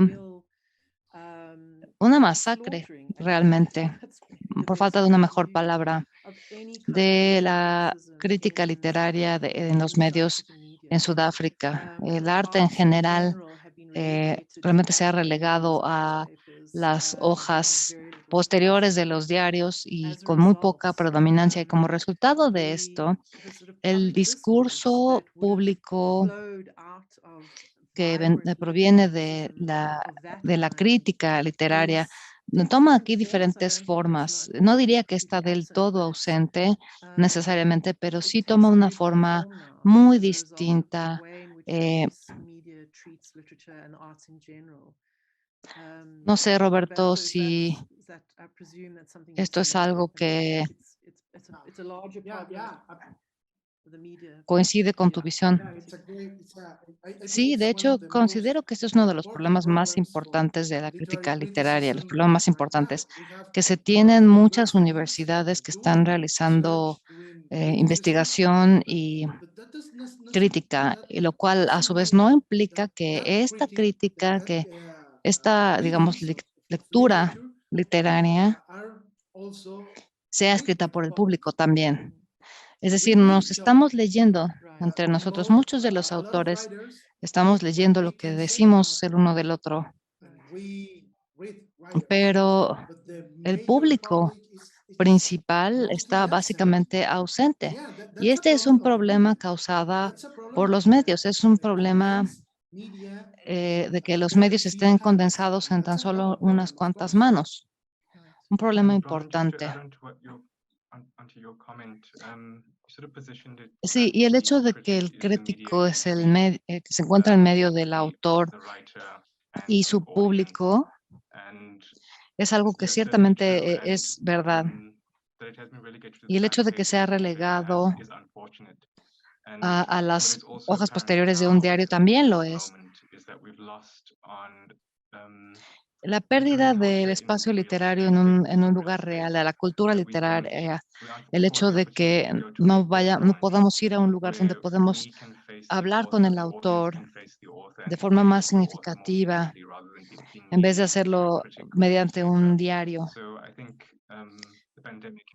una masacre realmente, por falta de una mejor palabra, de la crítica literaria en los medios en Sudáfrica. El arte en general realmente se ha relegado a las hojas posteriores de los diarios y con muy poca predominancia. Y como resultado de esto, el discurso público que proviene de la crítica literaria toma aquí diferentes formas. No diría que está del todo ausente necesariamente, pero sí toma una forma muy distinta. No sé, Roberto, si esto es algo que coincide con tu visión. Sí, de hecho, considero que este es uno de los problemas más importantes de la crítica literaria, los problemas más importantes, que se tienen muchas universidades que están realizando investigación y crítica, y lo cual a su vez no implica que esta crítica, que esta, digamos, lectura literaria sea escrita por el público también. Es decir, nos estamos leyendo entre nosotros. Muchos de los autores estamos leyendo lo que decimos el uno del otro, pero el público principal está básicamente ausente. Y este es un problema causado por los medios. Es un problema de que los medios estén condensados en tan solo unas cuantas manos. Un problema importante. Sí, y el hecho de que el crítico es que se encuentra en medio del autor y su público es algo que ciertamente es verdad. Y el hecho de que sea relegado a las hojas posteriores de un diario también lo es. La pérdida del espacio literario en un lugar real, a la cultura literaria, el hecho de que no podamos ir a un lugar donde podemos hablar con el autor de forma más significativa, en vez de hacerlo mediante un diario.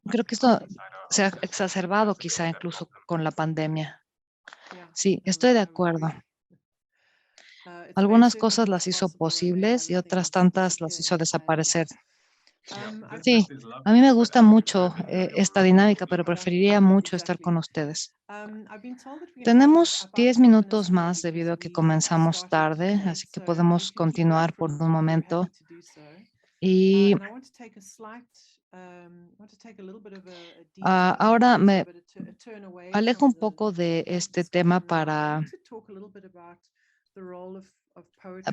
Creo que esto se ha exacerbado quizá incluso con la pandemia. Sí, estoy de acuerdo. Algunas cosas las hizo posibles y otras tantas las hizo desaparecer. Sí, a mí me gusta mucho esta dinámica, pero preferiría mucho estar con ustedes. Tenemos 10 minutos más debido a que comenzamos tarde, así que podemos continuar por un momento. Y ahora me alejo un poco de este tema para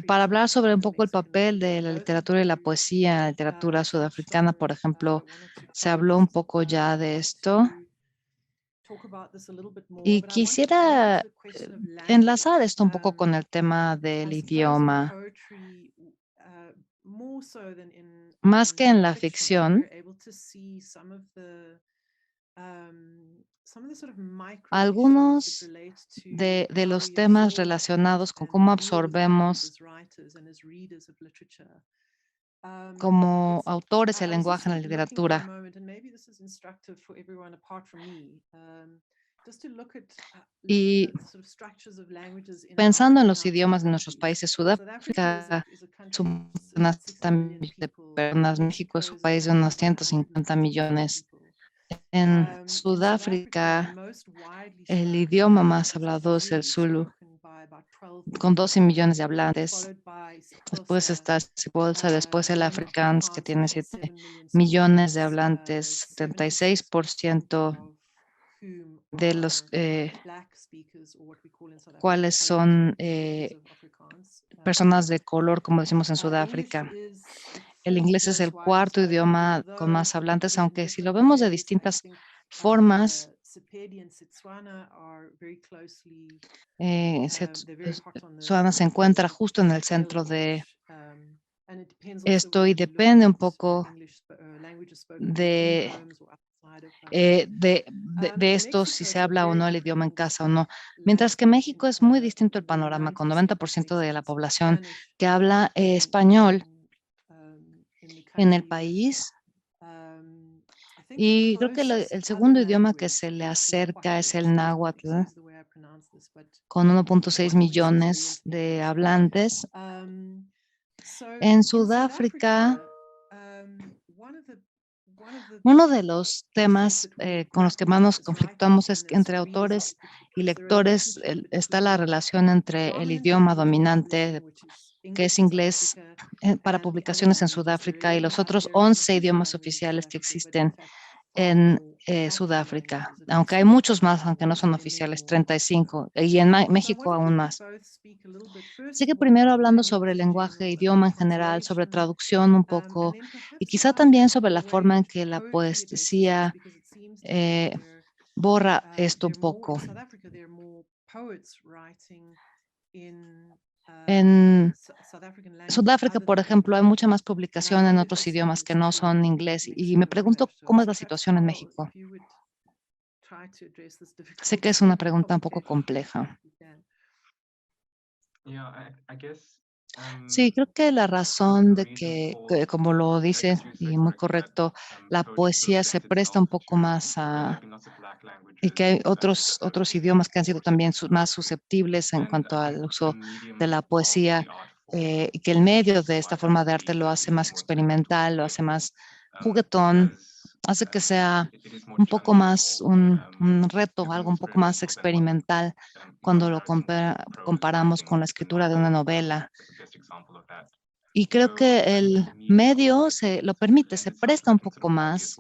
hablar sobre un poco el papel de la literatura y la poesía, la literatura sudafricana, por ejemplo. Se habló un poco ya de esto. Y quisiera enlazar esto un poco con el tema del idioma. Más que en la ficción, algunos de los temas relacionados con cómo absorbemos como autores el lenguaje en la literatura. Y pensando en los idiomas de nuestros países, Sudáfrica es un país de personas, México es un país de unos 150 millones. En Sudáfrica, el idioma más hablado es el Zulu, con 12 millones de hablantes. Después está Xhosa, después el Afrikaans, que tiene 7 millones de hablantes, 76% de los cuales son personas de color, como decimos en Sudáfrica. El inglés es el cuarto idioma con más hablantes, aunque si lo vemos de distintas formas, Setswana se encuentra justo en el centro de esto y depende un poco de esto, si se habla o no el idioma en casa o no. Mientras que México es muy distinto el panorama, con 90% de la población que habla español en el país. Y creo que el segundo idioma que se le acerca es el náhuatl, con 1.6 millones de hablantes. En Sudáfrica, uno de los temas con los que más nos conflictamos es que entre autores y lectores está la relación entre el idioma dominante que es inglés para publicaciones en Sudáfrica, y los otros 11 idiomas oficiales que existen en Sudáfrica, aunque hay muchos más, aunque no son oficiales, 35, y en México aún más. Así que primero hablando sobre el lenguaje, idioma en general, sobre traducción un poco, y quizá también sobre la forma en que la poesía borra esto un poco. En Sudáfrica, por ejemplo, hay mucha más publicación en otros idiomas que no son inglés, y me pregunto cómo es la situación en México. Sé que es una pregunta un poco compleja. Sí, creo que la razón de que, como lo dice, y muy correcto, la poesía se presta un poco más a, y que hay otros idiomas que han sido también más susceptibles en cuanto al uso de la poesía, y que el medio de esta forma de arte lo hace más experimental, lo hace más juguetón, hace que sea un poco más un reto, algo un poco más experimental cuando lo comparamos con la escritura de una novela. Y creo que el medio se lo permite, se presta un poco más.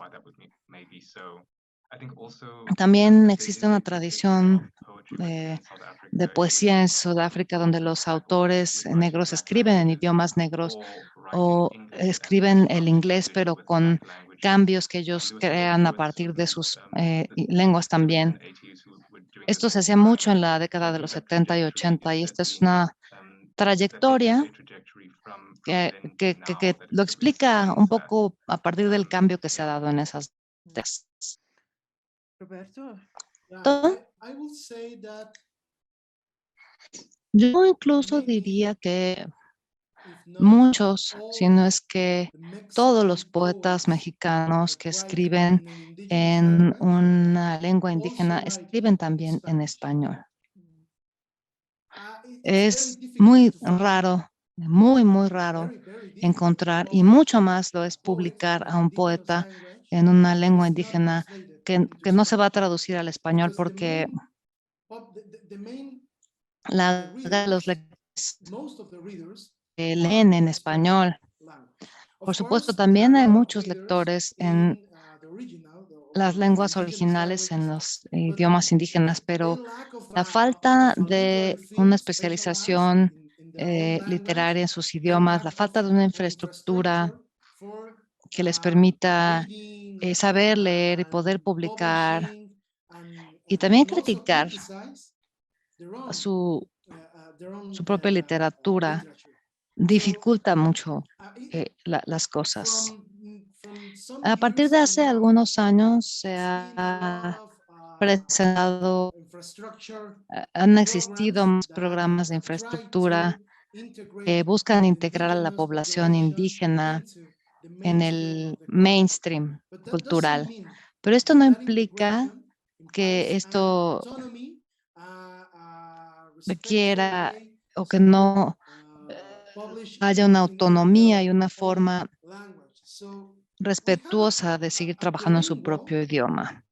También existe una tradición de poesía en Sudáfrica donde los autores negros escriben en idiomas negros o escriben el inglés, pero con cambios que ellos crean a partir de sus lenguas también. Esto se hacía mucho en la década de los 70 y 80, y esta es una trayectoria que lo explica un poco a partir del cambio que se ha dado en esas décadas. Roberto, I will say that Yo incluso diría que if not muchos, all si no es que the todos los Mexican poetas mexicanos que write escriben in an indigenous en language, una lengua indígena also write escriben in también en Spanish. español. It's very Es difficult muy to find, raro, muy raro very difficult encontrar, y to mucho más lo find es a poet publicar in a an un indigenous poeta language en una that lengua is not indígena translated que into no se va a Spanish. traducir al español, Because porque the main los readers, lectores most of the readers leen are en in Spanish español. language. Por Of supuesto, course, there are también a hay lot of muchos readers lectores en in the original, las of the lenguas indigenous originales, en languages, los but idiomas indígenas, they pero lack la falta of a literary de field una specialized especialización in their own language. literaria en sus They idiomas, la lack falta de una of infraestructura infrastructure for que les permita reading saber leer y poder and publicar, publishing y también and also criticar criticize their su, own su propia literatura, literature. So dificulta mucho las cosas. A partir de hace algunos años se ha presentado, han existido más programas de infraestructura que buscan integrar a la población indígena en el mainstream cultural. Pero esto no implica que esto requiera o que no haya una autonomía y una forma respetuosa de seguir trabajando en su propio idioma.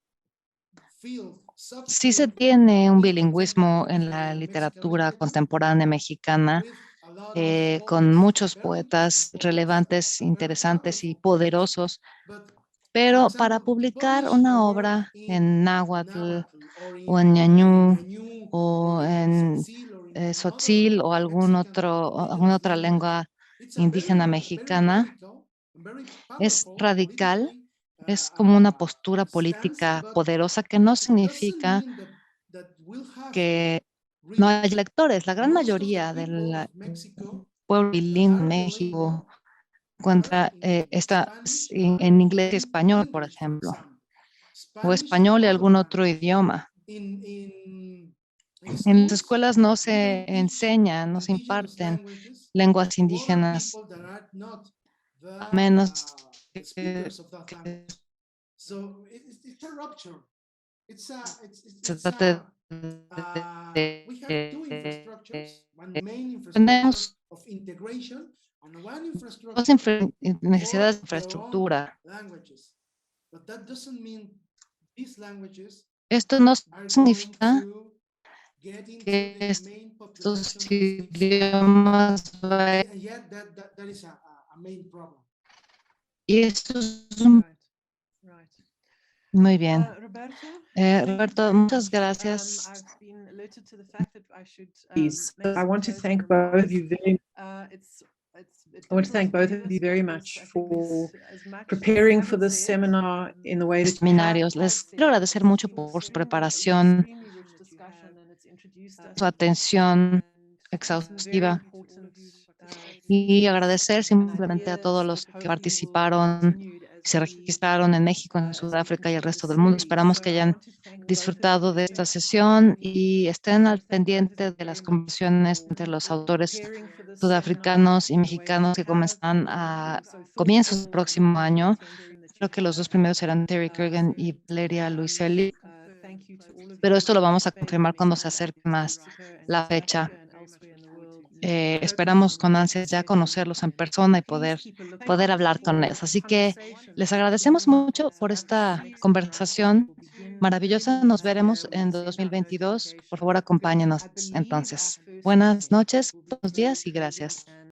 Sí se tiene un bilingüismo en la literatura contemporánea mexicana, con muchos poetas relevantes, interesantes y poderosos, pero para publicar una obra en náhuatl o en ñañú o en tzotzil o alguna otra lengua indígena mexicana, es radical, es como una postura política poderosa que no significa que no hay lectores. La gran mayoría del pueblo bilingüe en México encuentra en inglés y español, por ejemplo, o español y algún otro idioma. En las escuelas no se enseñan, no se imparten lenguas indígenas, a menos que se trate tenemos dos necesidades de infraestructura. Esto no significa que estos idiomas y esto es Right. muy bien. Roberto, Roberto, muchas gracias. I've been alerted to the fact that I should So I want to thank both of you very I want to thank both of you very much for preparing for this seminar in the way that you have. Seminarios. Les quiero agradecer mucho por su preparación, su atención exhaustiva y agradecer simplemente a todos los que participaron y se registraron en México, en Sudáfrica y el resto del mundo. Esperamos que hayan disfrutado de esta sesión y estén al pendiente de las conversaciones entre los autores sudafricanos y mexicanos que comenzarán a comienzos del próximo año. Creo que los dos primeros serán Terry Kurgan y Valeria Luiselli, pero esto lo vamos a confirmar cuando se acerque más la fecha. Esperamos con ansias ya conocerlos en persona y poder hablar con ellos. Así que les agradecemos mucho por esta conversación maravillosa. Nos veremos en 2022. Por favor, acompáñenos entonces. Buenas noches, buenos días y gracias.